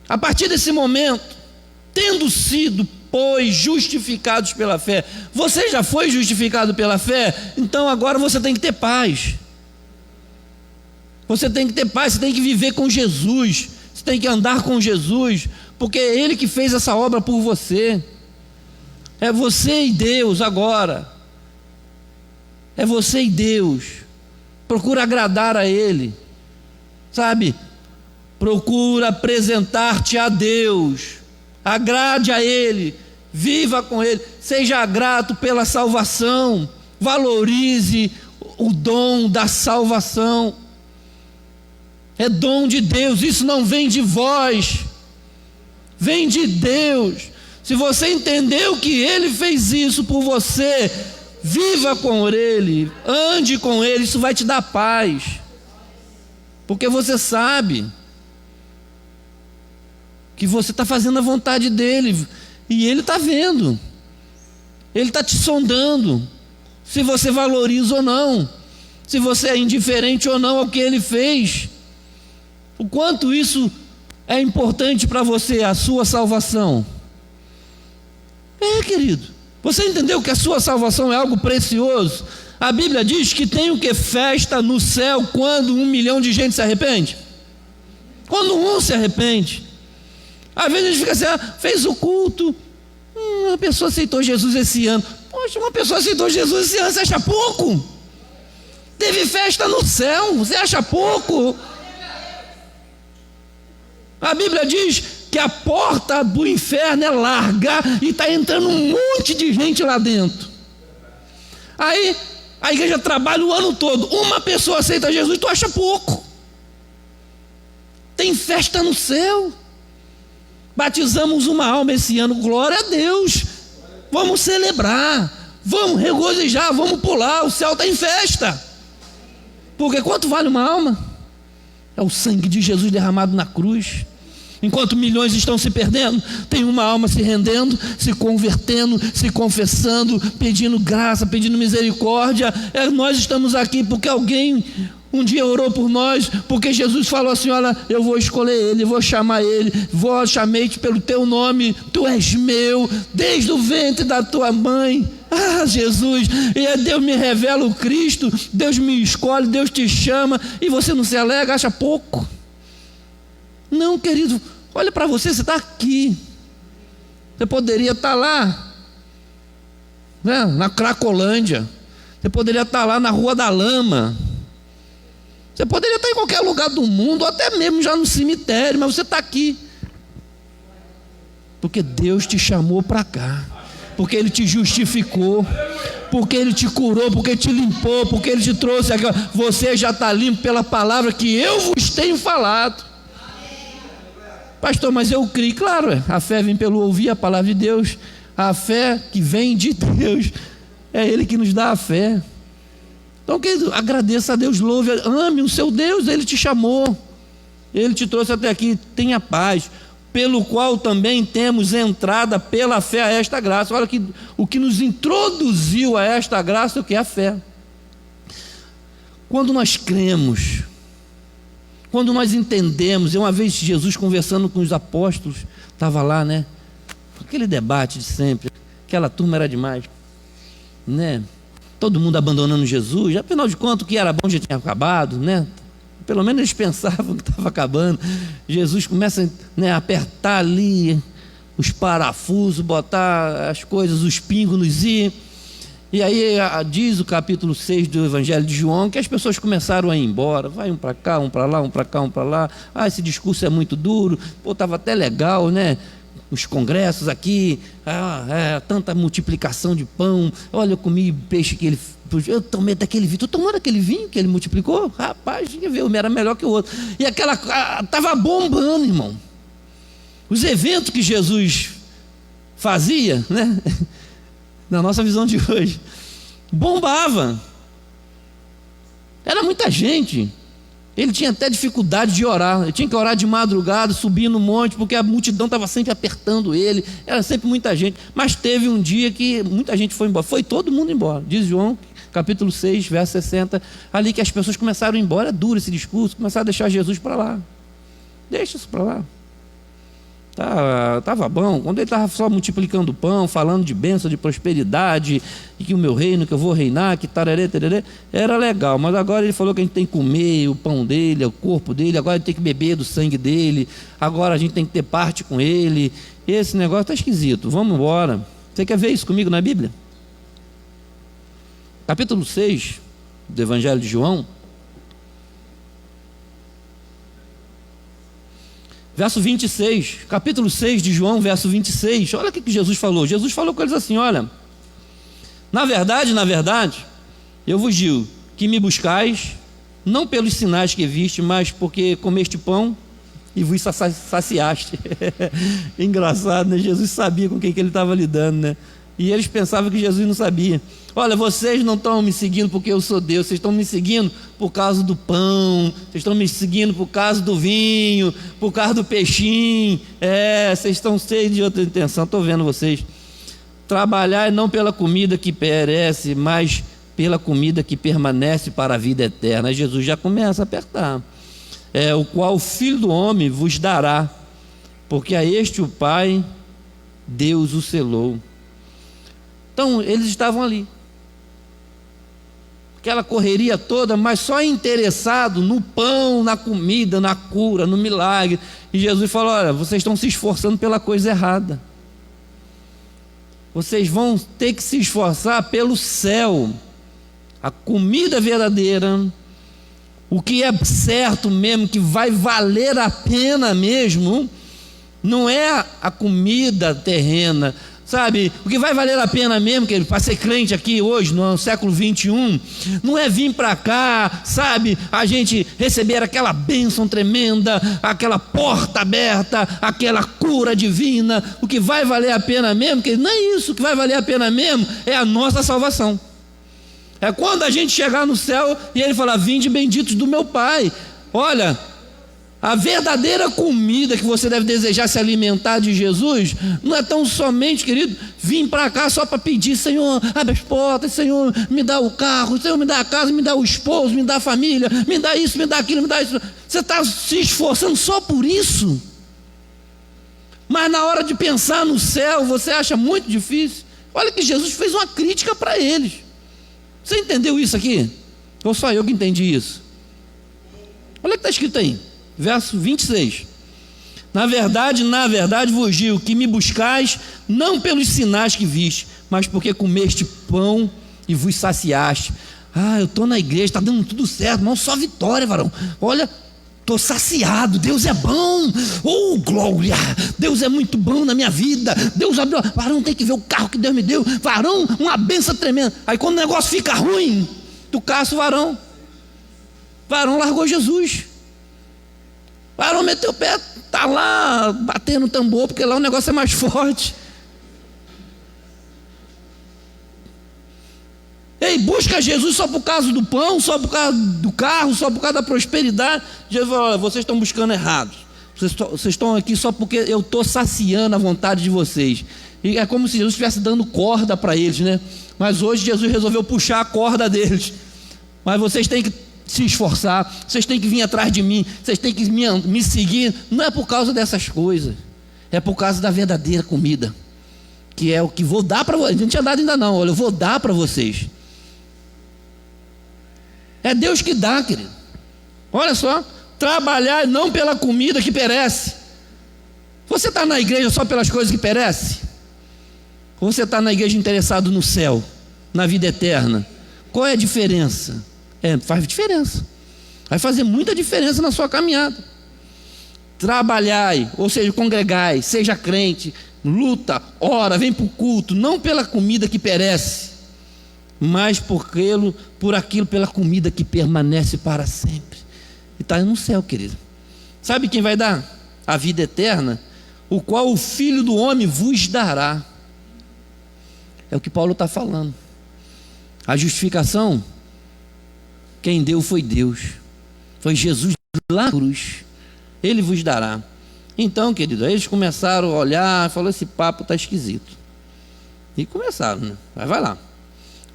A partir desse momento, tendo sido, pois, justificados pela fé, você já foi justificado pela fé, então agora você tem que ter paz. Você tem que ter paz, você tem que viver com Jesus, você tem que andar com Jesus, porque é Ele que fez essa obra por você. É você e Deus agora. É você e Deus. Procura agradar a Ele, sabe? Procura apresentar-te a Deus, agrade a Ele, viva com Ele, seja grato pela salvação, valorize o dom da salvação. É dom de Deus, isso não vem de vós, vem de Deus. Se você entendeu que Ele fez isso por você, viva com Ele, ande com Ele, isso vai te dar paz, porque você sabe que você está fazendo a vontade dEle, e Ele está vendo, Ele está te sondando, se você valoriza ou não, se você é indiferente ou não ao que Ele fez, o quanto isso é importante para você, a sua salvação. Querido, você entendeu que a sua salvação é algo precioso? A Bíblia diz que tem o que? Festa no céu quando 1 milhão de gente se arrepende. Quando um se arrepende. Às vezes a gente fica assim, fez o culto, uma pessoa aceitou Jesus esse ano. Poxa, uma pessoa aceitou Jesus esse ano, você acha pouco? Teve festa no céu, você acha pouco? A Bíblia diz que a porta do inferno é larga e está entrando um monte de gente lá dentro. Aí a igreja trabalha o ano todo, uma pessoa aceita Jesus, tu acha pouco? Tem festa no céu. Batizamos uma alma esse ano, glória a Deus. Vamos celebrar, vamos regozijar, vamos pular, o céu está em festa. Porque quanto vale uma alma? É o sangue de Jesus derramado na cruz. Enquanto milhões estão se perdendo, tem uma alma se rendendo, se convertendo, se confessando, pedindo graça, pedindo misericórdia. Nós estamos aqui porque alguém um dia orou por nós, porque Jesus falou assim, olha, eu vou escolher ele, vou chamar ele, chamei-te pelo teu nome, tu és meu, desde o ventre da tua mãe. Jesus, e Deus me revela o Cristo, Deus me escolhe, Deus te chama, e você não se alegra, acha pouco? Não, querido, olha para você está aqui, você poderia estar lá, né, na Cracolândia, você poderia estar lá na Rua da Lama, você poderia estar em qualquer lugar do mundo, ou até mesmo já no cemitério, mas você está aqui, porque Deus te chamou para cá, porque Ele te justificou, porque Ele te curou, porque Ele te limpou, porque Ele te trouxe aqui. Você já está limpo pela palavra que eu vos tenho falado. Pastor, mas eu criei. Claro, a fé vem pelo ouvir a palavra de Deus. A fé que vem de Deus, é Ele que nos dá a fé. Então, querido, agradeça a Deus, louve, ame o seu Deus. Ele te chamou, Ele te trouxe até aqui. Tenha paz, pelo qual também temos entrada pela fé a esta graça. Olha que o que nos introduziu a esta graça, o que é a fé. Quando nós cremos, quando nós entendemos, uma vez Jesus conversando com os apóstolos, estava lá, né? Aquele debate de sempre, aquela turma era demais, né? Todo mundo abandonando Jesus, afinal de contas o que era bom já tinha acabado, né? Pelo menos eles pensavam que estava acabando. Jesus começa, né, a apertar ali os parafusos, botar as coisas, os pingos nos i. E aí diz o capítulo 6 do Evangelho de João que as pessoas começaram a ir embora, vai um para cá, um para lá, um para cá, um para lá. Esse discurso é muito duro, estava até legal, né? Os congressos aqui, tanta multiplicação de pão, olha, eu comi peixe que ele, eu tomei daquele vinho, tu tomou daquele vinho que ele multiplicou? Rapaz, tinha que ver, um era melhor que o outro. E aquela, estava bombando, irmão. Os eventos que Jesus fazia, né? Na nossa visão de hoje, bombava, era muita gente. Ele tinha até dificuldade de orar, ele tinha que orar de madrugada, subir no monte, porque a multidão estava sempre apertando ele, era sempre muita gente. Mas teve um dia que muita gente foi embora, foi todo mundo embora. Diz João, capítulo 6, verso 60, ali que as pessoas começaram a ir embora. É duro esse discurso, começaram a deixar Jesus para lá. Deixa isso para lá. Estava bom. Quando ele estava só multiplicando o pão, falando de bênção, de prosperidade, e que o meu reino, que eu vou reinar, que tararé, tararé, era legal. Mas agora ele falou que a gente tem que comer o pão dele, o corpo dele, agora a gente tem que beber do sangue dele, agora a gente tem que ter parte com ele. Esse negócio está esquisito. Vamos embora. Você quer ver isso comigo na Bíblia? Capítulo 6 do Evangelho de João, verso 26, capítulo 6 de João, verso 26, olha o que Jesus falou. Jesus falou com eles assim: olha, na verdade, eu vos digo que me buscais, não pelos sinais que viste, mas porque comeste pão e vos saciaste. Engraçado, né? Jesus sabia com quem que ele estava lidando, né? E eles pensavam que Jesus não sabia. Olha, vocês não estão me seguindo porque eu sou Deus, vocês estão me seguindo por causa do pão, vocês estão me seguindo por causa do vinho, por causa do peixinho. Vocês estão cheios de outra intenção, estou vendo vocês. Trabalhar não pela comida que perece, mas pela comida que permanece para a vida eterna. Aí Jesus já começa a apertar. O qual o Filho do Homem vos dará, porque a este o Pai, Deus o selou. Então, eles estavam ali, aquela correria toda, mas só interessado no pão, na comida, na cura, no milagre. E Jesus falou: olha, vocês estão se esforçando pela coisa errada. Vocês vão ter que se esforçar pelo céu, a comida verdadeira, o que é certo mesmo, que vai valer a pena mesmo, não é a comida terrena. Sabe, o que vai valer a pena mesmo, querido, para ser crente aqui hoje, no século 21, não é vir para cá, sabe, a gente receber aquela bênção tremenda, aquela porta aberta, aquela cura divina. O que vai valer a pena mesmo, querido, não é isso. O que vai valer a pena mesmo é a nossa salvação. É quando a gente chegar no céu e ele falar: vinde benditos do meu Pai. Olha, a verdadeira comida que você deve desejar se alimentar de Jesus não é tão somente, querido, vir para cá só para pedir: Senhor, abre as portas, Senhor, me dá o carro, Senhor, me dá a casa, me dá o esposo, me dá a família, me dá isso, me dá aquilo, me dá isso. Você está se esforçando só por isso? Mas na hora de pensar no céu, você acha muito difícil? Olha que Jesus fez uma crítica para eles. Você entendeu isso aqui? Ou só eu que entendi isso? Olha o que está escrito aí. Verso 26. Na verdade vos digo que me buscais não pelos sinais que viste, mas porque comeste pão e vos saciaste. Eu estou na igreja, está dando tudo certo, irmão, só vitória, varão. Olha, estou saciado, Deus é bom. Oh, glória, Deus é muito bom na minha vida. Deus abriu, varão, tem que ver o carro que Deus me deu. Varão, uma benção tremenda. Aí quando o negócio fica ruim, tu caça o varão. Varão largou Jesus. Varão meteu o pé, está lá batendo tambor, porque lá o negócio é mais forte. Ei, busca Jesus só por causa do pão, só por causa do carro, só por causa da prosperidade. Jesus falou: olha, vocês estão buscando errado. Vocês estão aqui só porque eu estou saciando a vontade de vocês. E é como se Jesus estivesse dando corda para eles, né? Mas hoje Jesus resolveu puxar a corda deles. Mas vocês têm que se esforçar, vocês têm que vir atrás de mim, vocês têm que me seguir. Não é por causa dessas coisas, é por causa da verdadeira comida, que é o que vou dar para vocês. Não tinha dado ainda não, olha, eu vou dar para vocês. É Deus que dá, querido. Olha só, trabalhar não pela comida que perece. Você está na igreja só pelas coisas que perecem? Ou você está na igreja interessado no céu, na vida eterna? Qual é a diferença? Faz diferença, vai fazer muita diferença na sua caminhada. Trabalhai, ou seja, congregai, seja crente, luta, ora, vem para o culto, não pela comida que perece, mas pela comida que permanece para sempre. E está no céu, querido. Sabe quem vai dar? A vida eterna, o qual o Filho do Homem vos dará. É o que Paulo está falando. A justificação, quem deu foi Deus, foi Jesus lá na cruz. Ele vos dará. Então, querido, aí eles começaram a olhar, falaram: esse papo está esquisito. E começaram, né? Vai lá.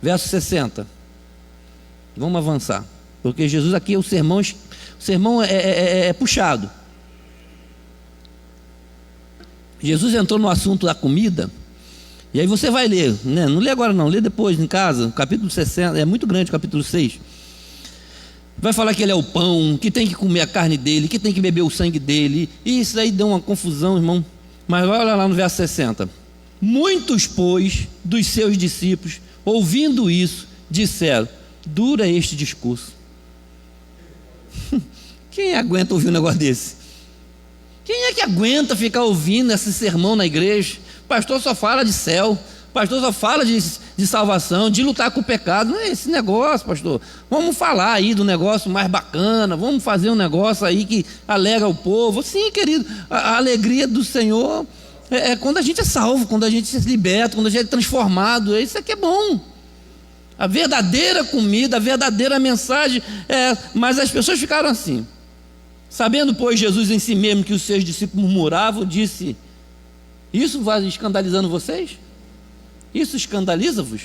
Verso 60. Vamos avançar, porque Jesus aqui, o sermão é puxado. Jesus entrou no assunto da comida, e aí você vai ler, né? Não lê agora não, lê depois em casa, capítulo 60, é muito grande o capítulo 6. Vai falar que ele é o pão, que tem que comer a carne dele, que tem que beber o sangue dele, e isso aí deu uma confusão, irmão. Mas olha lá no verso 60. Muitos, pois, dos seus discípulos, ouvindo isso, disseram: dura este discurso. Quem aguenta ouvir um negócio desse? Quem é que aguenta ficar ouvindo esse sermão na igreja? O pastor só fala de céu, o pastor só fala de salvação, de lutar com o pecado. Não é esse negócio, pastor. Vamos falar aí do negócio mais bacana, vamos fazer um negócio aí que alegra o povo. Sim, querido, a alegria do Senhor é quando a gente é salvo, quando a gente se liberta, quando a gente é transformado. Isso aqui é bom. A verdadeira comida, a verdadeira mensagem. Mas as pessoas ficaram assim. Sabendo, pois, Jesus em si mesmo que os seus discípulos murmuravam, disse: isso vai escandalizando vocês? Isso escandaliza-vos?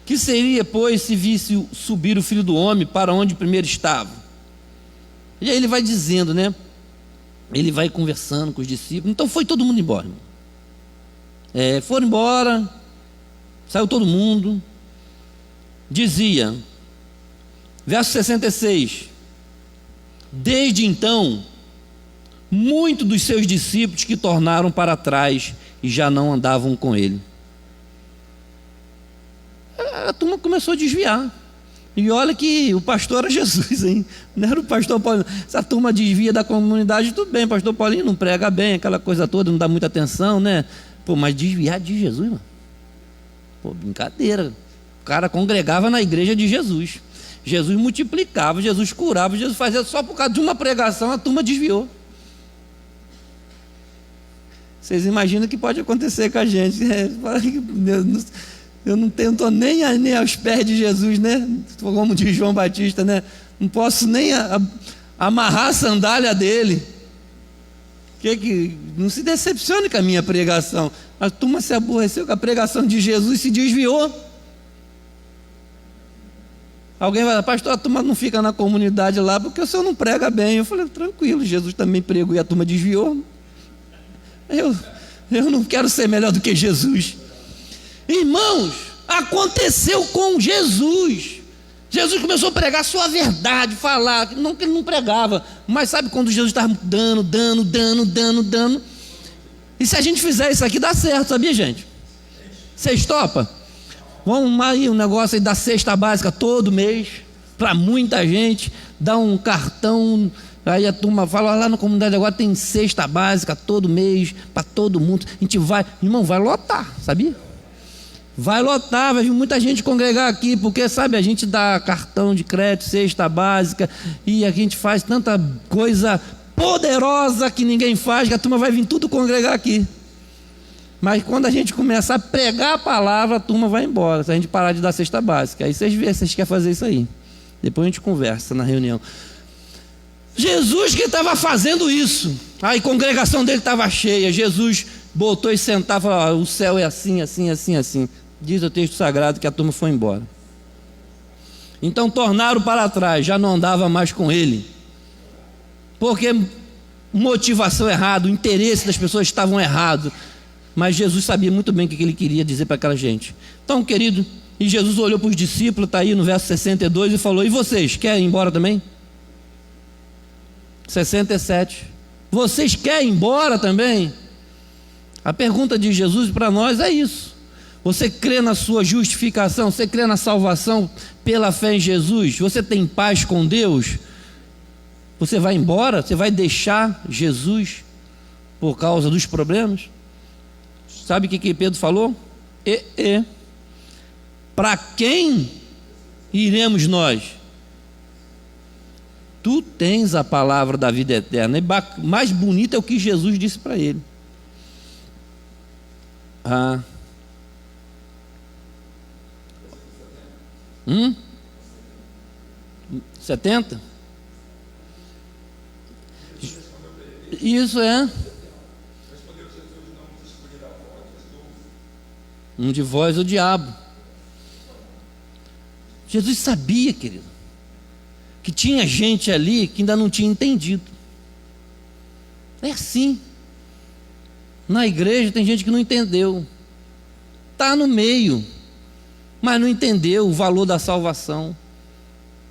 Que seria, pois, se visse subir o Filho do Homem para onde primeiro estava? E aí ele vai dizendo, né? Ele vai conversando com os discípulos. Então foi todo mundo embora, irmão. Foram embora, saiu todo mundo. Dizia, verso 66: desde então, muitos dos seus discípulos que tornaram para trás e já não andavam com ele. A turma começou a desviar. E olha que o pastor era Jesus, hein? Não era o pastor Paulinho. Essa turma desvia da comunidade, tudo bem, pastor Paulinho não prega bem, aquela coisa toda, não dá muita atenção, né? Pô, mas desviar de Jesus, mano. Pô, brincadeira. O cara congregava na igreja de Jesus. Jesus multiplicava, Jesus curava, Jesus fazia só por causa de uma pregação, a turma desviou. Vocês imaginam o que pode acontecer com a gente? Eu não estou nem aos pés de Jesus, né? Como diz João Batista, né? Não posso nem amarrar a sandália dele. Não se decepcione com a minha pregação. A turma se aborreceu com a pregação de Jesus e se desviou. Alguém vai falar: pastor, a turma não fica na comunidade lá porque o senhor não prega bem. Eu falei: tranquilo, Jesus também pregou e a turma desviou. Eu não quero ser melhor do que Jesus. Irmãos, aconteceu com Jesus. Jesus começou a pregar a sua verdade, falar, não que ele não pregava, mas sabe quando Jesus estava dando. E se a gente fizer isso aqui, dá certo, sabia, gente? Vocês topam? Vamos aí um negócio aí da cesta básica todo mês, para muita gente, dá um cartão, aí a turma fala: lá na comunidade agora tem cesta básica todo mês, para todo mundo. A gente vai, irmão, vai lotar, sabia? Vai lotar, vai vir muita gente congregar aqui, porque sabe, a gente dá cartão de crédito, cesta básica, e a gente faz tanta coisa poderosa que ninguém faz, que a turma vai vir tudo congregar aqui. Mas quando a gente começar a pregar a palavra, a turma vai embora, se a gente parar de dar cesta básica. Aí vocês veem se vocês querem fazer isso aí. Depois a gente conversa na reunião. Jesus que estava fazendo isso, aí a congregação dele estava cheia, Jesus botou e sentava, falou: o céu é assim, assim, assim, assim. Diz o texto sagrado que a turma foi embora. Então tornaram para trás, já não andava mais com ele, porque motivação errada, o interesse das pessoas estavam errado. Mas Jesus sabia muito bem o que ele queria dizer para aquela gente. Então, querido, e Jesus olhou para os discípulos, está aí no verso 62, e falou: e vocês, querem ir embora também? 67. Vocês querem ir embora também? A pergunta de Jesus para nós é isso. Você crê na sua justificação? Você crê na salvação pela fé em Jesus? Você tem paz com Deus? Você vai embora? Você vai deixar Jesus por causa dos problemas? Sabe o que Pedro falou? Para quem iremos nós? Tu tens a palavra da vida eterna. E mais bonito é o que Jesus disse para ele. 70? Isso é. Um de vós o diabo. Jesus sabia, querido, que tinha gente ali que ainda não tinha entendido. É assim. Na igreja tem gente que não entendeu, está no meio, mas não entendeu o valor da salvação.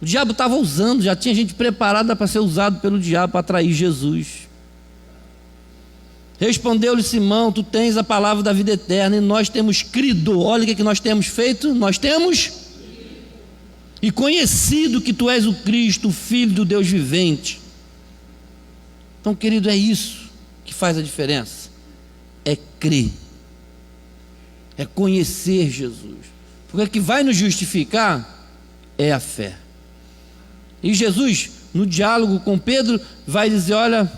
O diabo estava usando, já tinha gente preparada para ser usado pelo diabo para atrair Jesus. Respondeu-lhe Simão: tu tens a palavra da vida eterna, e nós temos crido. Olha o que nós temos feito, nós temos e conhecido que tu és o Cristo, o Filho do Deus vivente. Então, querido, é isso que faz a diferença, é crer, é conhecer Jesus, porque o que vai nos justificar é a fé. E Jesus, no diálogo com Pedro, vai dizer: olha,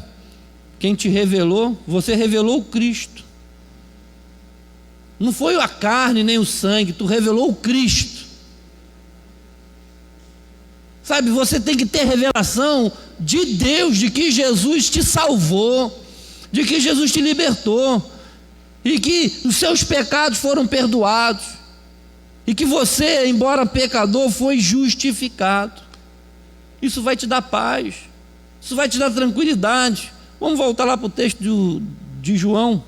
quem te revelou, você revelou o Cristo, não foi a carne nem o sangue, tu revelou o Cristo. Sabe, você tem que ter revelação de Deus, de que Jesus te salvou, de que Jesus te libertou, e que os seus pecados foram perdoados, e que você, embora pecador, foi justificado. Isso vai te dar paz, isso vai te dar tranquilidade. Vamos voltar lá para o texto de João,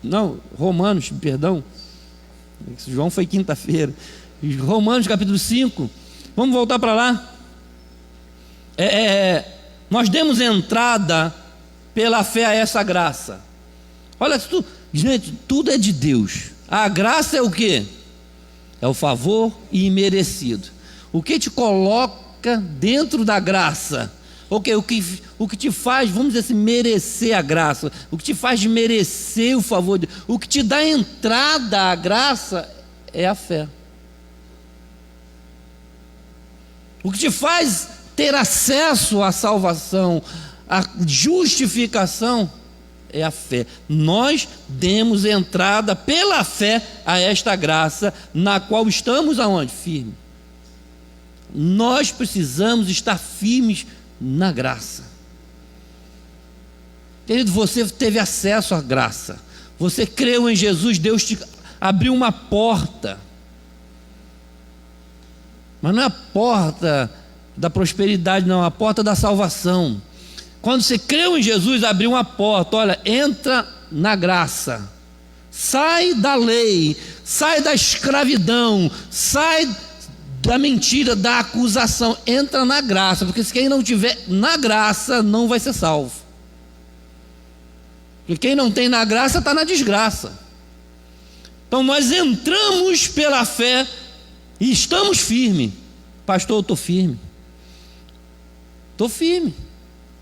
não, Romanos, perdão, João foi quinta-feira, Romanos capítulo 5, vamos voltar para lá. Nós demos entrada pela fé a essa graça. Olha, gente, tudo é de Deus. A graça é o quê? É o favor imerecido. O que te coloca dentro da graça? Okay, o que te faz, vamos dizer assim, merecer a graça, o que te faz merecer o favor de Deus, o que te dá entrada à graça é a fé. O que te faz ter acesso à salvação, à justificação, é a fé. Nós demos entrada pela fé a esta graça, na qual estamos aonde? Firme. Nós precisamos estar firmes na graça. Querido, você teve acesso à graça, você creu em Jesus, Deus te abriu uma porta, mas não é a porta da prosperidade, não, a porta da salvação. Quando você creu em Jesus, abriu uma porta. Olha, entra na graça, sai da lei, sai da escravidão, sai da mentira, da acusação, entra na graça, porque se quem não tiver na graça não vai ser salvo, porque quem não tem na graça está na desgraça. Então nós entramos pela fé e estamos firmes. Pastor, eu estou firme,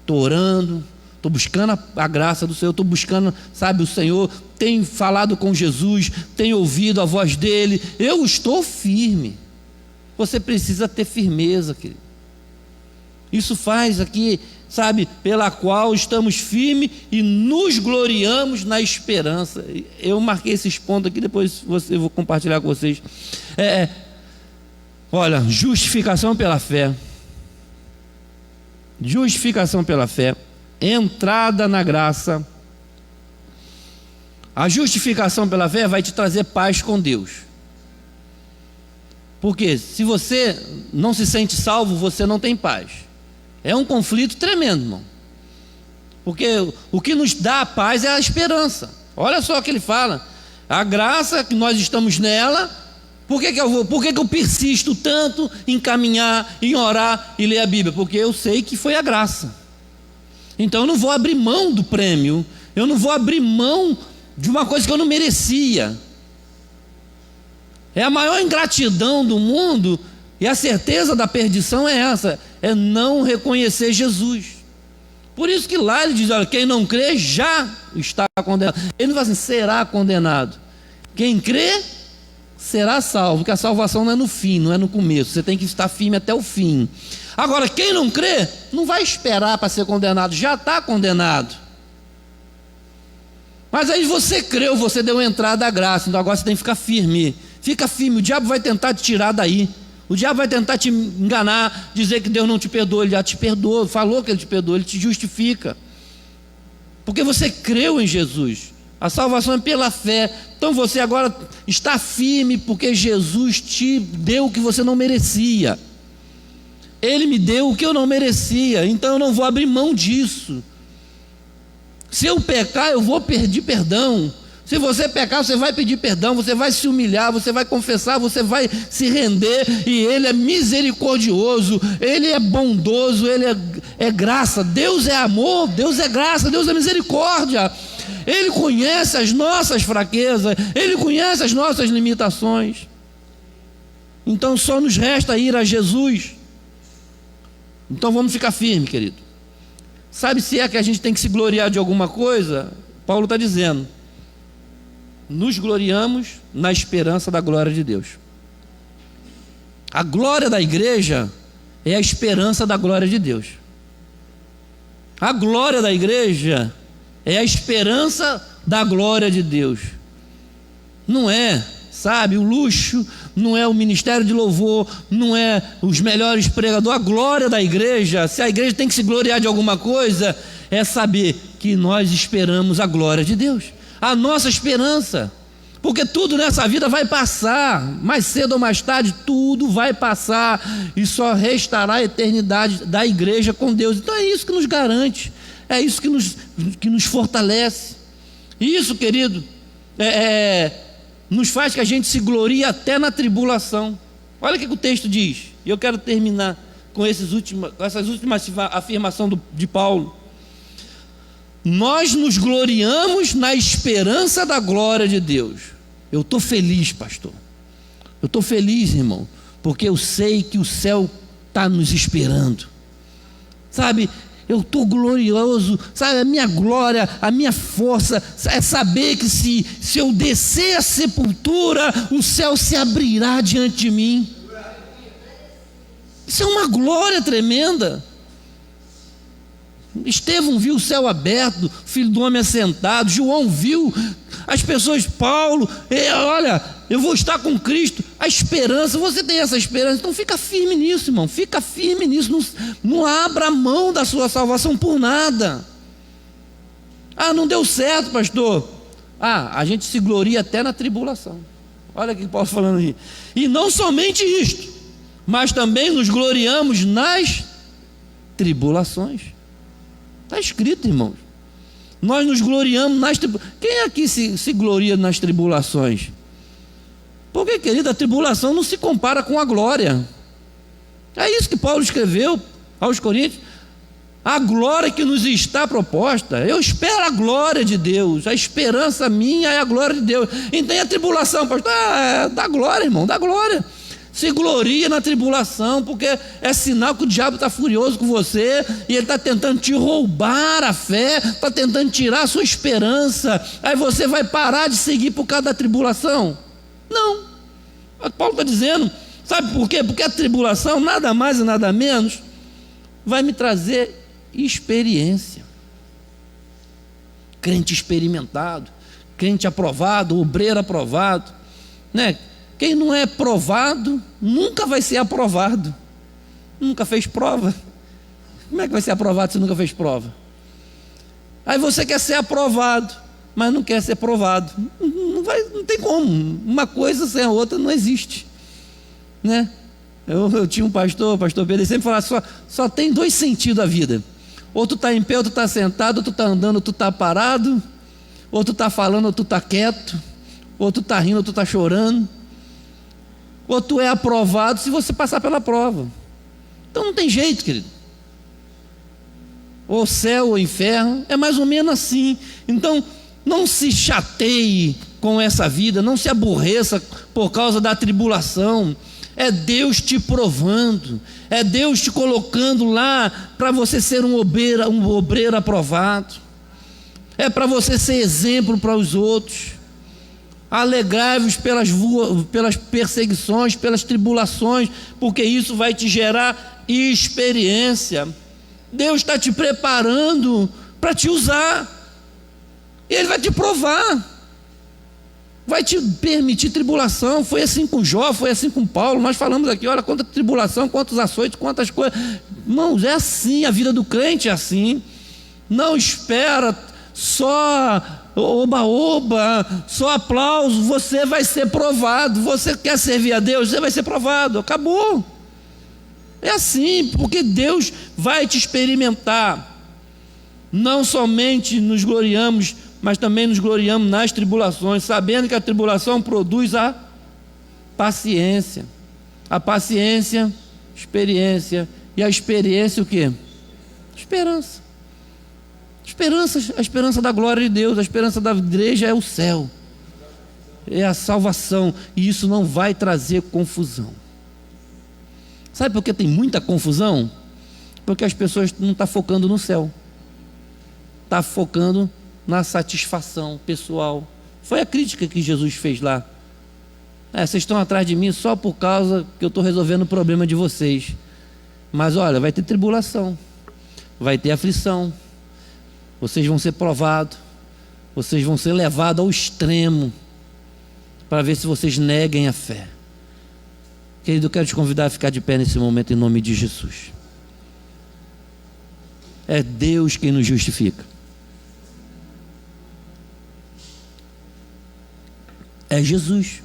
estou orando, estou buscando a graça do Senhor, estou buscando, sabe, o Senhor, tenho falado com Jesus, tenho ouvido a voz dele, eu estou firme. Você precisa ter firmeza, querido. Isso faz aqui, sabe, pela qual estamos firmes e nos gloriamos na esperança. Eu marquei esses pontos aqui, depois eu vou compartilhar com vocês. Olha, justificação pela fé. Justificação pela fé, entrada na graça. A justificação pela fé vai te trazer paz com Deus. Porque se você não se sente salvo, você não tem paz. É um conflito tremendo, irmão. Porque o que nos dá a paz é a esperança. Olha só o que ele fala: a graça que nós estamos nela. Por que eu persisto tanto em caminhar, em orar e ler a Bíblia? Porque eu sei que foi a graça. Então eu não vou abrir mão do prêmio, eu não vou abrir mão de uma coisa que eu não merecia. É a maior ingratidão do mundo, e a certeza da perdição é essa, é não reconhecer Jesus. Por isso que lá ele diz: olha, quem não crê já está condenado. Ele não fala assim, será condenado. Quem crê será salvo, porque a salvação não é no fim, não é no começo, você tem que estar firme até o fim. Agora, quem não crê, não vai esperar para ser condenado, já está condenado. Mas aí você creu, você deu entrada à graça, então agora você tem que ficar firme. Fica firme, o diabo vai tentar te tirar daí, o diabo vai tentar te enganar, dizer que Deus não te perdoa. Ele já te perdoou, falou que Ele te perdoa, Ele te justifica, porque você creu em Jesus. A salvação é pela fé. Então você agora está firme, porque Jesus te deu o que você não merecia. Ele me deu o que eu não merecia, então eu não vou abrir mão disso. Se eu pecar, eu vou pedir perdão. Se você pecar, você vai pedir perdão, você vai se humilhar, você vai confessar, você vai se render, e Ele é misericordioso, Ele é bondoso, Ele é graça. Deus é amor, Deus é graça, Deus é misericórdia. Ele conhece as nossas fraquezas, Ele conhece as nossas limitações. Então só nos resta ir a Jesus. Então vamos ficar firmes, querido. Sabe, se é que a gente tem que se gloriar de alguma coisa, Paulo está dizendo: nos gloriamos na esperança da glória de Deus. A glória da igreja é a esperança da glória de Deus. A glória da igreja é a esperança da glória de Deus. Não é, sabe, o luxo, não é o ministério de louvor, não é os melhores pregadores. A glória da igreja, se a igreja tem que se gloriar de alguma coisa, é saber que nós esperamos a glória de Deus, a nossa esperança. Porque tudo nessa vida vai passar, mais cedo ou mais tarde, tudo vai passar, e só restará a eternidade da igreja com Deus. Então é isso que nos garante, é isso que nos fortalece. Isso, querido, nos faz que a gente se glorie até na tribulação. Olha o que o texto diz, e eu quero terminar com essas últimas afirmações de Paulo. Nós nos gloriamos na esperança da glória de Deus. Eu estou feliz, pastor. Eu estou feliz, irmão, porque eu sei que o céu está nos esperando. Sabe, eu estou glorioso. Sabe, a minha glória, a minha força é saber que se eu descer a sepultura, o céu se abrirá diante de mim. Isso é uma glória tremenda. Estevão viu o céu aberto, filho do homem assentado. João viu as pessoas, Paulo, olha, eu vou estar com Cristo. A esperança, você tem essa esperança, então fica firme nisso, irmão, fica firme nisso, não abra mão da sua salvação por nada. Não deu certo, pastor. A gente se gloria até na tribulação. Olha o que Paulo está falando aí. E não somente isto, mas também nos gloriamos nas tribulações. Está escrito, irmãos. Nós nos gloriamos nas tribulações. Quem aqui se gloria nas tribulações? Porque, querida, a tribulação não se compara com a glória. É isso que Paulo escreveu aos Coríntios. A glória que nos está proposta, eu espero a glória de Deus. A esperança minha é a glória de Deus. Então, a tribulação, pastor, dá glória, irmão, dá glória. Se gloria na tribulação, porque é sinal que o diabo está furioso com você, e ele está tentando te roubar a fé, está tentando tirar a sua esperança. Aí você vai parar de seguir por causa da tribulação? Não. Paulo está dizendo, sabe por quê? Porque a tribulação, nada mais e nada menos, vai me trazer experiência. Crente experimentado, crente aprovado, obreiro aprovado, né? Quem não é provado, nunca vai ser aprovado. Nunca fez prova. Como é que vai ser aprovado se nunca fez prova? Aí você quer ser aprovado, mas não quer ser provado. Não tem como. Uma coisa sem a outra não existe, né? Eu tinha um pastor Pedro, ele sempre falava, só tem dois sentidos a vida. Ou tu está em pé, ou tu está sentado, ou tu está andando, ou tu está parado, ou tu está falando, ou tu está quieto, ou tu está rindo, ou tu está chorando. Ou tu é aprovado se você passar pela prova. Então não tem jeito, querido. Ou céu ou inferno, é mais ou menos assim. Então não se chateie com essa vida, não se aborreça por causa da tribulação. É Deus te provando, é Deus te colocando lá para você ser um obreiro aprovado, é para você ser exemplo para os outros. Alegrai-vos pelas perseguições, pelas tribulações, porque isso vai te gerar experiência. Deus está te preparando para te usar, e Ele vai te provar, vai te permitir tribulação. Foi assim com Jó, foi assim com Paulo. Nós falamos aqui, olha, quanta tribulação, quantos açoites, quantas coisas. Irmãos, é assim, a vida do crente é assim. Não espera só oba-oba, só aplauso. Você vai ser provado. Você quer servir a Deus, você vai ser provado, acabou. É assim, porque Deus vai te experimentar. Não somente nos gloriamos, mas também nos gloriamos nas tribulações, sabendo que a tribulação produz a paciência. A paciência, experiência. E a experiência o quê? Esperança. A esperança da glória de Deus, a esperança da igreja é o céu, é a salvação, e isso não vai trazer confusão. Sabe por que tem muita confusão? Porque as pessoas não estão focando no céu, estão focando na satisfação pessoal. Foi a crítica que Jesus fez lá. Vocês estão atrás de mim só por causa que eu estou resolvendo o problema de vocês. Mas olha, vai ter tribulação, vai ter aflição, vocês vão ser provados, vocês vão ser levados ao extremo, para ver se vocês neguem a fé. Querido, eu quero te convidar a ficar de pé nesse momento em nome de Jesus. É Deus quem nos justifica. É Jesus.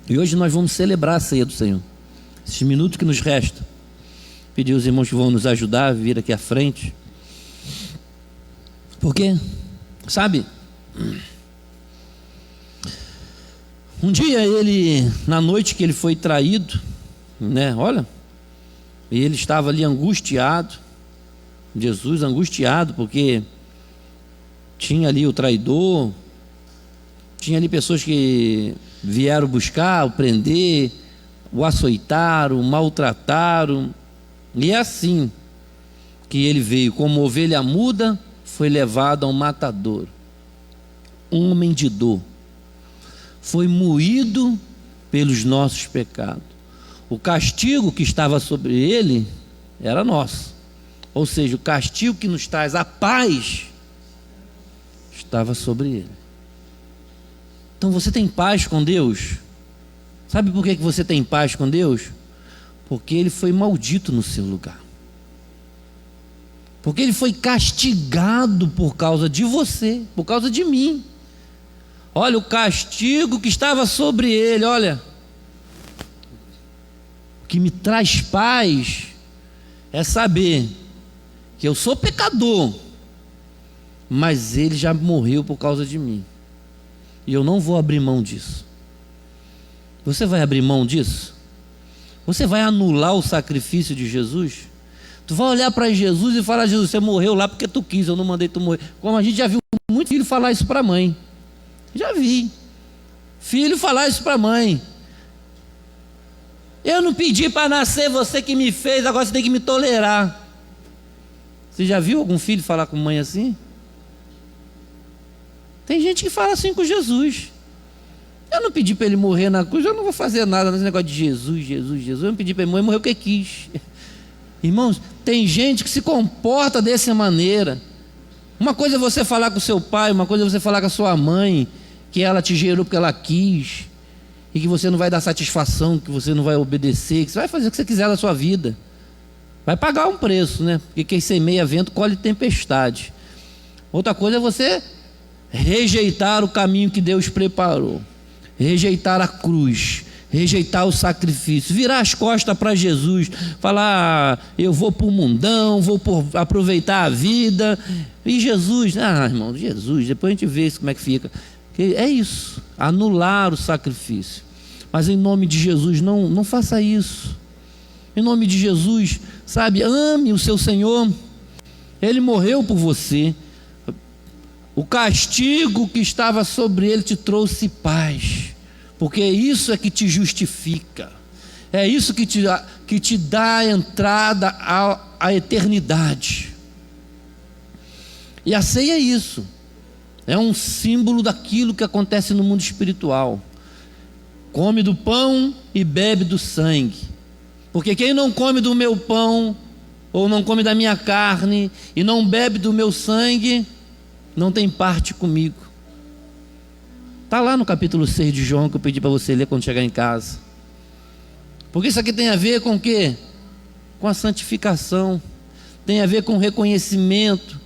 E hoje nós vamos celebrar a ceia do Senhor. Esses minutos que nos restam, pedir aos irmãos que vão nos ajudar a vir aqui à frente. Porque, sabe, um dia ele, na noite que ele foi traído, né, olha, e ele estava ali angustiado, Jesus angustiado, porque tinha ali o traidor, tinha ali pessoas que vieram buscar, o prender, o açoitaram, o maltrataram, e é assim que ele veio, como ovelha muda, foi levado ao matador, um homem de dor, foi moído pelos nossos pecados. O castigo que estava sobre ele era nosso, ou seja, o castigo que nos traz a paz estava sobre ele. Então você tem paz com Deus? Sabe por que você tem paz com Deus? Porque ele foi maldito no seu lugar, porque ele foi castigado por causa de você, por causa de mim. Olha, o castigo que estava sobre ele, olha, o que me traz paz é saber que eu sou pecador, mas ele já morreu por causa de mim, e eu não vou abrir mão disso. Você vai abrir mão disso? Você vai anular o sacrifício de Jesus? Tu vai olhar para Jesus e falar: Jesus, você morreu lá porque tu quis, eu não mandei tu morrer. Como a gente já viu muito filho falar isso para a mãe. Já vi filho falar isso para a mãe: eu não pedi para nascer, você que me fez, agora você tem que me tolerar. Você já viu algum filho falar com mãe assim? Tem gente que fala assim com Jesus: eu não pedi para ele morrer na cruz, eu não vou fazer nada nesse negócio de Jesus. Eu não pedi para ele morrer porque quis. Irmãos, tem gente que se comporta dessa maneira. Uma coisa é você falar com seu pai, uma coisa é você falar com a sua mãe, que ela te gerou porque ela quis, e que você não vai dar satisfação, que você não vai obedecer, que você vai fazer o que você quiser da sua vida. Vai pagar um preço, né? Porque quem semeia vento colhe tempestade. Outra coisa é você rejeitar o caminho que Deus preparou, rejeitar a cruz, rejeitar o sacrifício, virar as costas para Jesus, falar: eu vou para o mundão, vou aproveitar a vida. E Jesus, irmão, Jesus, depois a gente vê como é que fica. É isso, anular o sacrifício. Mas em nome de Jesus, não faça isso. Em nome de Jesus, sabe, ame o seu Senhor. Ele morreu por você. O castigo que estava sobre ele te trouxe paz, porque isso é que te justifica, é isso que te dá a entrada à eternidade. E a ceia é isso, é um símbolo daquilo que acontece no mundo espiritual. Come do pão e bebe do sangue, porque quem não come do meu pão, ou não come da minha carne, e não bebe do meu sangue, não tem parte comigo. Está lá no capítulo 6 de João, que eu pedi para você ler quando chegar em casa. Porque isso aqui tem a ver com o quê? Com a santificação, tem a ver com o reconhecimento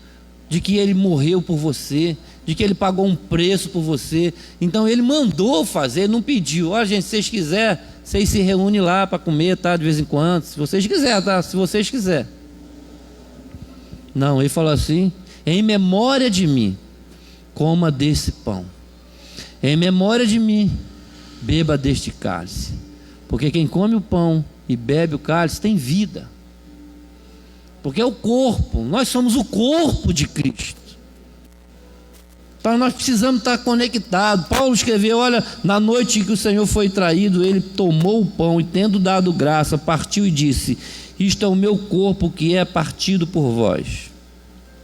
de que ele morreu por você, de que ele pagou um preço por você. Então ele mandou fazer, ele não pediu: ó, gente, se vocês quiserem, vocês se reúnem lá para comer, tá, de vez em quando, se vocês quiserem, tá, se vocês quiserem. Não, ele falou assim: Em memória de mim, coma desse pão. Em memória de mim, beba deste cálice. Porque quem come o pão e bebe o cálice tem vida. Porque é o corpo, nós somos o corpo de Cristo. Então nós precisamos estar conectados. Paulo escreveu, olha, na noite em que o Senhor foi traído, ele tomou o pão e tendo dado graça, partiu e disse: isto é o meu corpo que é partido por vós.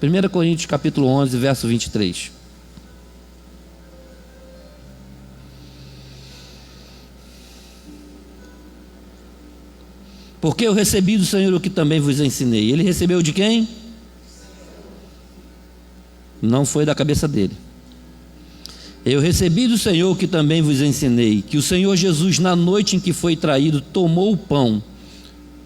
1 Coríntios capítulo 11, verso 23. Porque eu recebi do Senhor o que também vos ensinei. Ele recebeu de quem? Não foi da cabeça dele. Eu recebi do Senhor o que também vos ensinei, que o Senhor Jesus, na noite em que foi traído, tomou o pão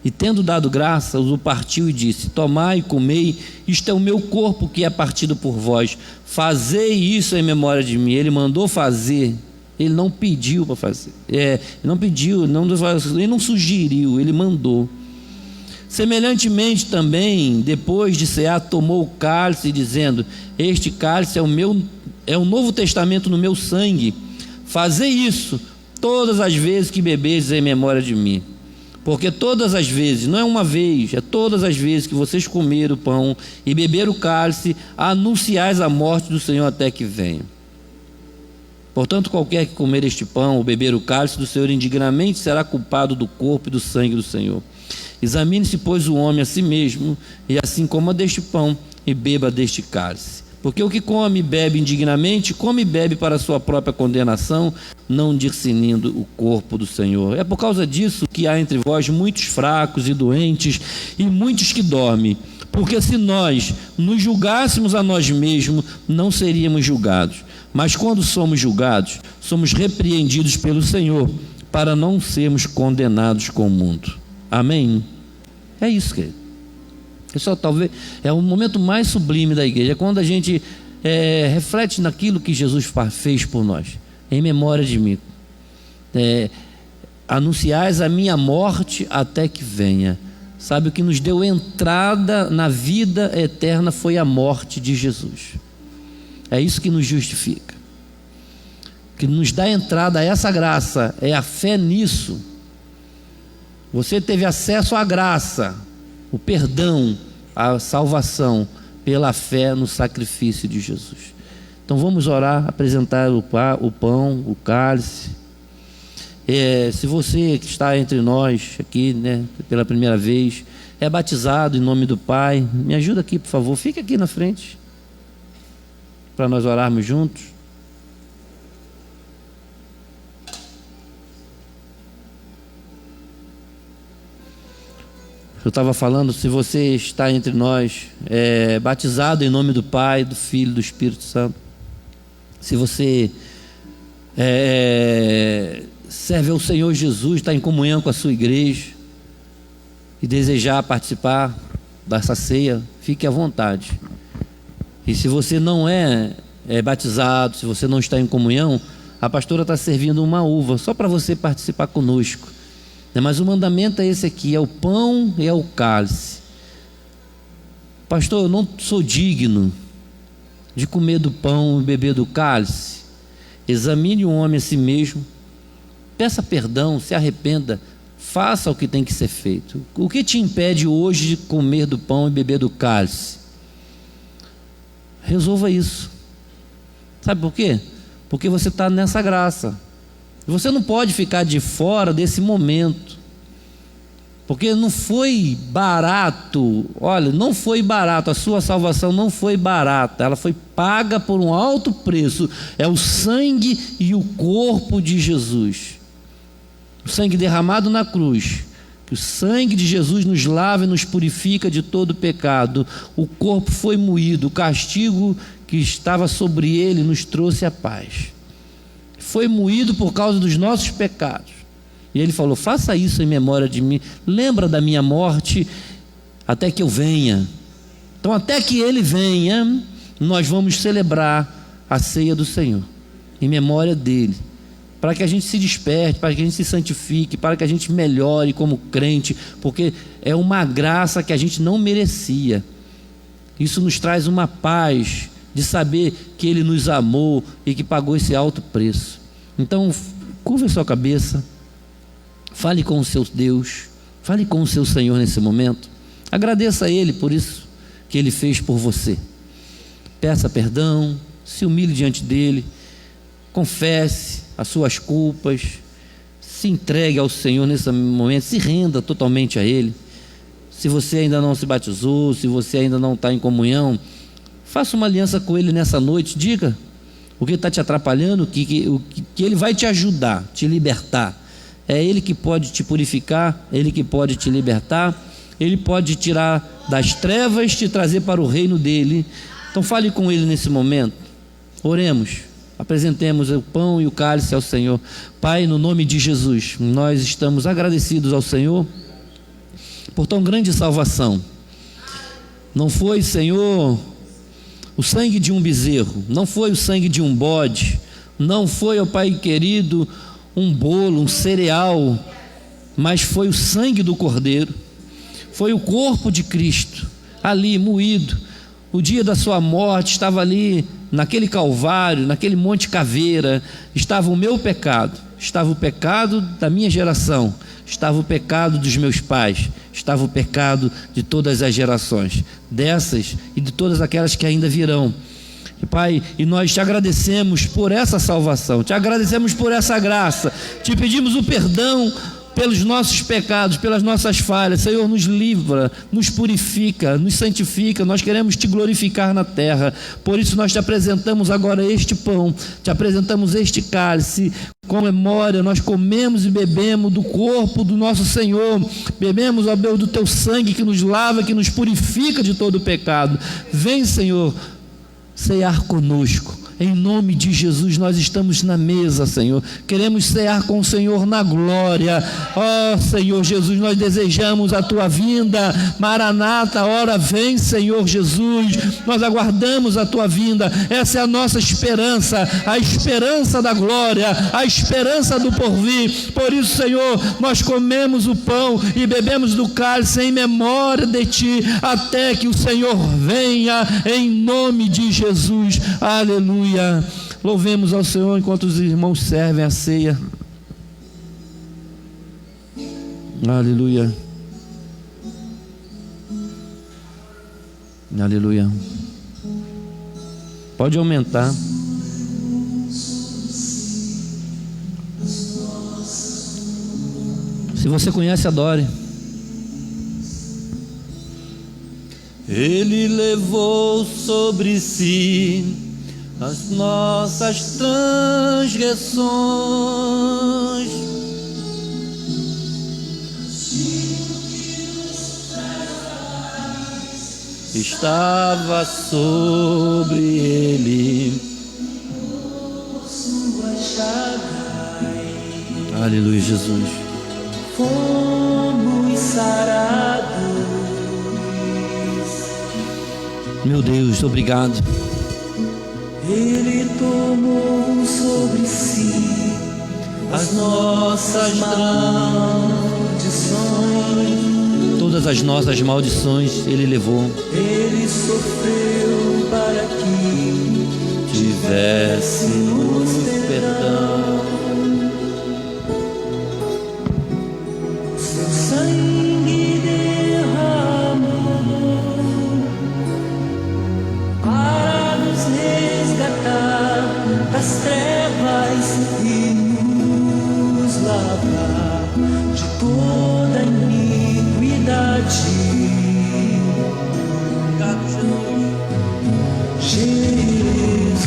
e, tendo dado graças, o partiu e disse: tomai e comei, isto é o meu corpo que é partido por vós, fazei isso em memória de mim. Ele mandou fazer, ele não pediu para fazer, ele não pediu, ele não sugeriu, ele mandou. Semelhantemente também, depois de cear, tomou o cálice, dizendo: este cálice é o novo testamento no meu sangue, fazei isso todas as vezes que bebeis em memória de mim. Porque todas as vezes, não é uma vez, é todas as vezes que vocês comerem o pão e beber o cálice, anunciais a morte do Senhor até que venha. Portanto, qualquer que comer este pão ou beber o cálice do Senhor indignamente será culpado do corpo e do sangue do Senhor. Examine-se, pois, o homem a si mesmo, e assim coma deste pão e beba deste cálice. Porque o que come e bebe indignamente, come e bebe para a sua própria condenação, não discernindo o corpo do Senhor. É por causa disso que há entre vós muitos fracos e doentes, e muitos que dormem. Porque se nós nos julgássemos a nós mesmos, não seríamos julgados. Mas quando somos julgados, somos repreendidos pelo Senhor, para não sermos condenados com o mundo. Amém? É isso, querido. Pessoal, talvez é o momento mais sublime da igreja, é quando a gente reflete naquilo que Jesus fez por nós, em memória de mim. Anunciais a minha morte até que venha. Sabe, o que nos deu entrada na vida eterna foi a morte de Jesus. É isso que nos justifica. O que nos dá entrada a essa graça é a fé nisso. Você teve acesso à graça, o perdão, a salvação, pela fé no sacrifício de Jesus. Então vamos orar, apresentar o pão, o cálice. Se você que está entre nós aqui, né, pela primeira vez, é batizado em nome do Pai, me ajuda aqui, por favor, fica aqui na frente, para nós orarmos juntos. Eu estava falando, se você está entre nós, batizado em nome do Pai, do Filho e do Espírito Santo, se você serve ao Senhor Jesus, está em comunhão com a sua igreja e desejar participar dessa ceia, fique à vontade. E se você não é batizado, se você não está em comunhão, a pastora está servindo uma uva, só para você participar conosco. Mas o mandamento é esse aqui, é o pão e é o cálice. Pastor, eu não sou digno de comer do pão e beber do cálice. Examine o homem a si mesmo, peça perdão, se arrependa, faça o que tem que ser feito. O que te impede hoje de comer do pão e beber do cálice? Resolva isso. Sabe por quê? Porque você está nessa graça. Você não pode ficar de fora desse momento, porque não foi barato. Olha, não foi barato, a sua salvação não foi barata, ela foi paga por um alto preço. É o sangue e o corpo de Jesus, o sangue derramado na cruz. Que o sangue de Jesus nos lava e nos purifica de todo pecado. O corpo foi moído, o castigo que estava sobre ele nos trouxe a paz. Foi moído por causa dos nossos pecados. E ele falou: faça isso em memória de mim. Lembra da minha morte até que eu venha. Então, até que ele venha, nós vamos celebrar a ceia do Senhor, em memória dele, para que a gente se desperte, para que a gente se santifique, para que a gente melhore como crente, porque é uma graça que a gente não merecia. Isso nos traz uma paz de saber que Ele nos amou e que pagou esse alto preço. Então, curva a sua cabeça, fale com o seu Deus, fale com o seu Senhor nesse momento, agradeça a Ele por isso que Ele fez por você. Peça perdão, se humilhe diante dEle, confesse as suas culpas, se entregue ao Senhor nesse momento, se renda totalmente a Ele. Se você ainda não se batizou, se você ainda não está em comunhão, faça uma aliança com Ele nessa noite, diga o que está te atrapalhando, que Ele vai te ajudar, te libertar. É Ele que pode te purificar, Ele que pode te libertar, Ele pode te tirar das trevas, te trazer para o reino dEle. Então fale com Ele nesse momento, oremos, apresentemos o pão e o cálice ao Senhor. Pai, no nome de Jesus, nós estamos agradecidos ao Senhor por tão grande salvação. Não foi, Senhor, o sangue de um bezerro, não foi o sangue de um bode, não foi, ó Pai querido, um bolo, um cereal, mas foi o sangue do Cordeiro, foi o corpo de Cristo, ali moído. O dia da sua morte estava ali, naquele Calvário, naquele Monte Caveira, estava o meu pecado, estava o pecado da minha geração, estava o pecado dos meus pais, estava o pecado de todas as gerações, dessas e de todas aquelas que ainda virão. E, Pai, e nós te agradecemos por essa salvação, te agradecemos por essa graça, te pedimos o perdão pelos nossos pecados, pelas nossas falhas. Senhor, nos livra, nos purifica, nos santifica. Nós queremos te glorificar na terra. Por isso nós te apresentamos agora este pão, te apresentamos este cálice. Com memória, nós comemos e bebemos do corpo do nosso Senhor, bebemos, ó Deus, do teu sangue que nos lava, que nos purifica de todo o pecado. Vem, Senhor, cear conosco. Em nome de Jesus, nós estamos na mesa, Senhor. Queremos cear com o Senhor na glória. Ó Senhor Jesus, nós desejamos a tua vinda. Maranata, ora vem, Senhor Jesus. Nós aguardamos a tua vinda. Essa é a nossa esperança, a esperança da glória, a esperança do porvir. Por isso, Senhor, nós comemos o pão e bebemos do cálice em memória de ti, até que o Senhor venha, em nome de Jesus. Aleluia. Louvemos ao Senhor enquanto os irmãos servem a ceia. Aleluia. Aleluia. Pode aumentar. Se você conhece, adore. Ele levou sobre si as nossas transgressões, estava sobre ele. Aleluia, Jesus. Fomos sarados. Meu Deus, obrigado. Ele tomou sobre si as nossas maldições. Todas as nossas maldições Ele levou. Ele sofreu para que tivéssemos perdão. Seu sangue derramou para nos resgatar das trevas e nos lavar de toda iniquidade. Jesus,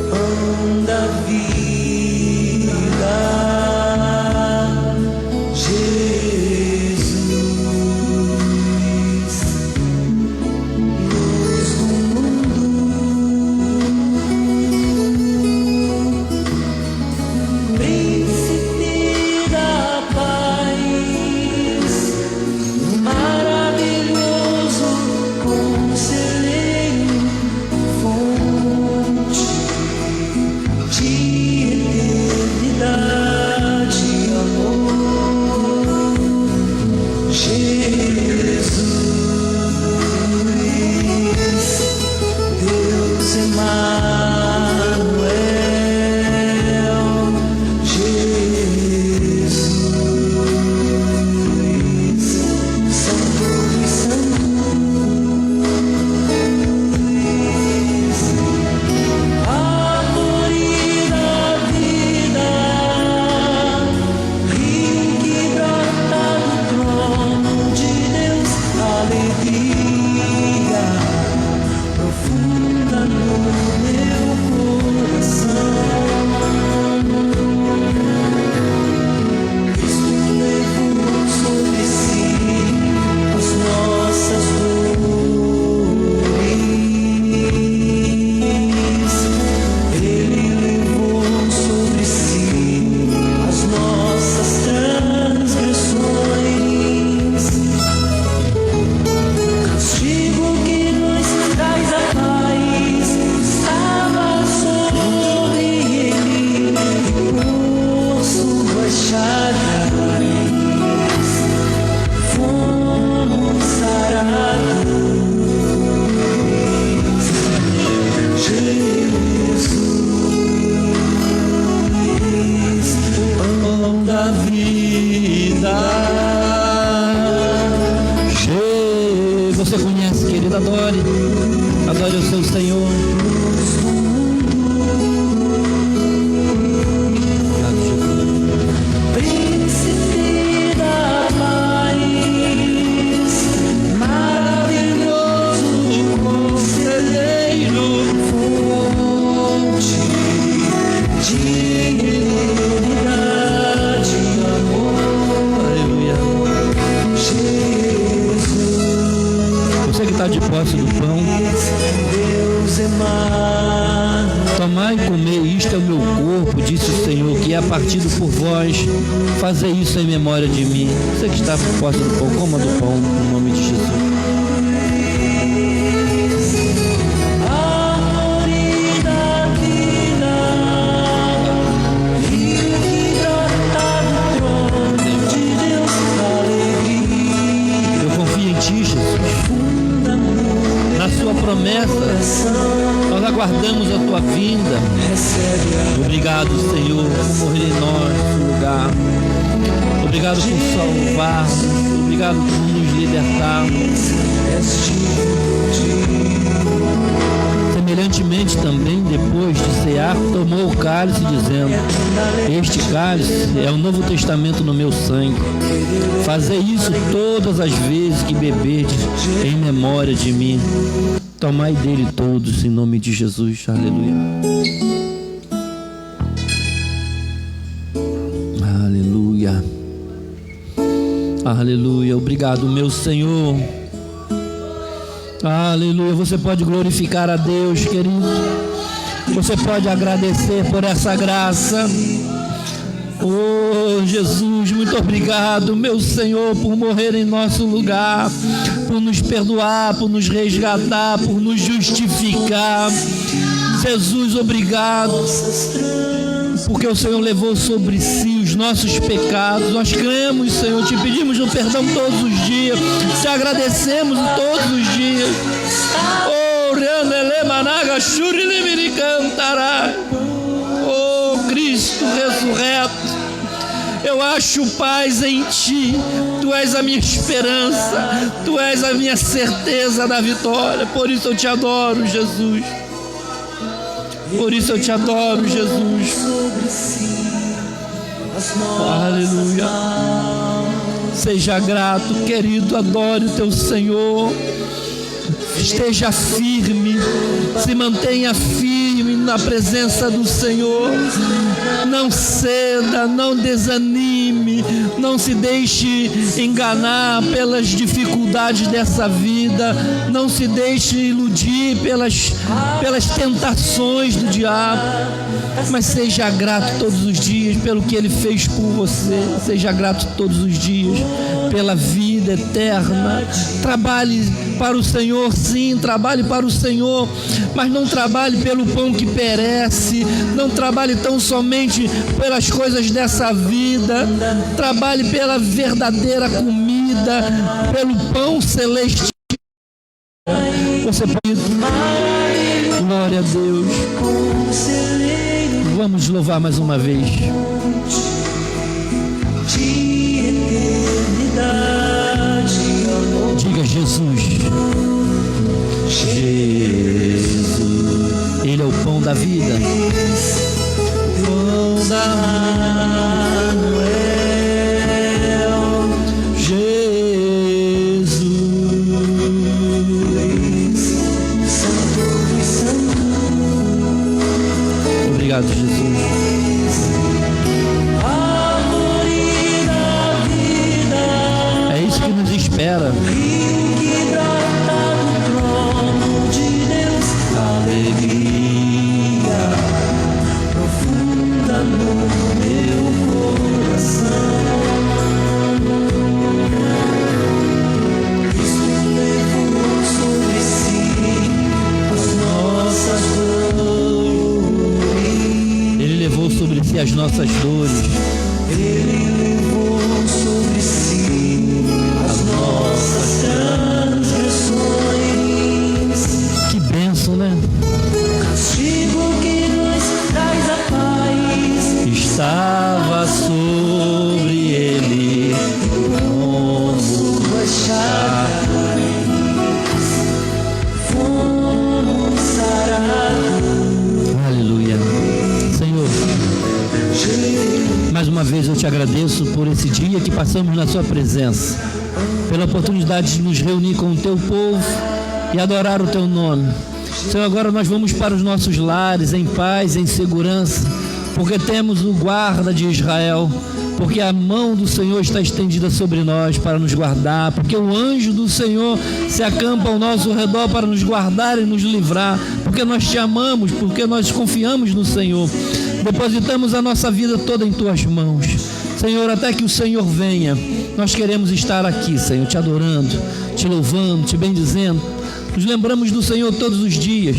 pão da vida. Jesus, luz do mundo. Vem corpo, disse o Senhor, que é partido por vós, fazei isso em memória de mim. Você que está por posse do pão, coma do pão, no nome de Jesus. Promessa, nós aguardamos a tua vinda. Obrigado, Senhor, por morrer em nosso lugar. Obrigado por salvar. Obrigado por nos libertar. Semelhantemente também, depois de cear, tomou o cálice, dizendo: este cálice é o Novo Testamento no meu sangue. Fazei isso todas as vezes que beberdes em memória de mim. Tomai dele todos, em nome de Jesus. Aleluia. Aleluia. Aleluia. Obrigado, meu Senhor. Aleluia. Você pode glorificar a Deus, querido. Você pode agradecer por essa graça. Oh, Jesus, muito obrigado, meu Senhor, por morrer em nosso lugar, por nos perdoar, por nos resgatar, por nos justificar. Jesus, obrigado, porque o Senhor levou sobre si os nossos pecados. Nós cremos, Senhor, te pedimos o perdão todos os dias, te agradecemos todos os dias. Oh, oh, Cristo ressurreto, eu acho paz em ti. Tu és a minha esperança, tu és a minha certeza da vitória. Por isso eu te adoro, Jesus. Por isso eu te adoro, Jesus. Aleluia. Seja grato, querido, adore o teu Senhor. Esteja firme, se mantenha firme na presença do Senhor. Não ceda, não desanime, não se deixe enganar pelas dificuldades dessa vida, não se deixe iludir pelas tentações do diabo, mas seja grato todos os dias pelo que Ele fez por você. Seja grato todos os dias pela vida eterna. Trabalhe para o Senhor, sim, trabalhe para o Senhor, mas não trabalhe pelo pão que perece, não trabalhe tão somente pelas coisas dessa vida, trabalhe pela verdadeira comida, pelo pão celestial. Você pode, glória a Deus. Vamos louvar mais uma vez. Diga Jesus. Jesus, Ele é o pão da vida. Pão da Manuel. Jesus. Obrigado, Jesus. É isso que nos espera. As nossas dores, Ele levou sobre si as nossas transgressões. Que bênção, né? O castigo que nos traz a paz estava sobre Ele, como chagas fomos sarados. Aleluia. Senhor, mais uma vez eu te agradeço por esse dia que passamos na sua presença, pela oportunidade de nos reunir com o teu povo e adorar o teu nome. Senhor, agora nós vamos para os nossos lares em paz, em segurança, porque temos o guarda de Israel, porque a mão do Senhor está estendida sobre nós para nos guardar, porque o anjo do Senhor se acampa ao nosso redor para nos guardar e nos livrar, porque nós te amamos, porque nós confiamos no Senhor. depositamos a nossa vida toda em Tuas mãos. Senhor, até que o Senhor venha, nós queremos estar aqui, Senhor, Te adorando, Te louvando, Te bendizendo. Nos lembramos do Senhor todos os dias,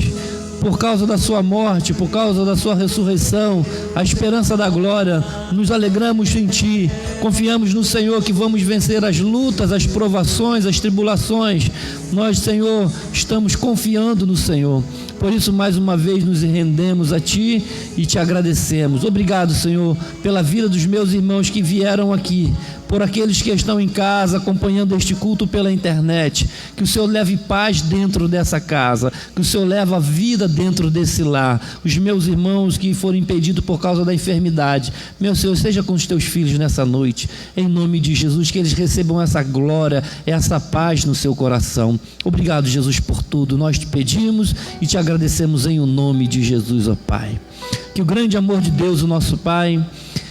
por causa da sua morte, por causa da sua ressurreição, a esperança da glória. Nos alegramos em Ti, confiamos no Senhor que vamos vencer as lutas, as provações, as tribulações. Nós, Senhor, estamos confiando no Senhor. Por isso, mais uma vez, nos rendemos a Ti e Te agradecemos. Obrigado, Senhor, pela vida dos meus irmãos que vieram aqui, por aqueles que estão em casa acompanhando este culto pela internet. Que o Senhor leve paz dentro dessa casa, que o Senhor leve a vida dentro desse lar. Os meus irmãos que foram impedidos por causa da enfermidade, meu Senhor, esteja com os Teus filhos nessa noite, em nome de Jesus, que eles recebam essa glória, essa paz no seu coração. Obrigado, Jesus, por tudo. Nós Te pedimos e Te agradecemos em o nome de Jesus, ó Pai. Que o grande amor de Deus, o nosso Pai,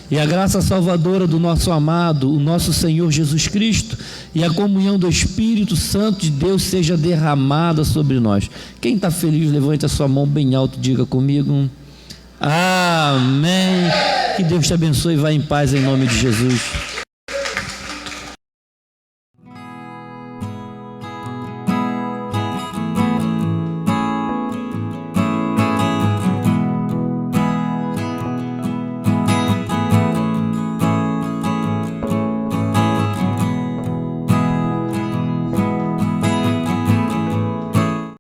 e a graça salvadora do nosso amado, o nosso Senhor Jesus Cristo, e a comunhão do Espírito Santo de Deus seja derramada sobre nós. Quem está feliz, levante a sua mão bem alto, diga comigo: amém. Que Deus te abençoe e vá em paz em nome de Jesus.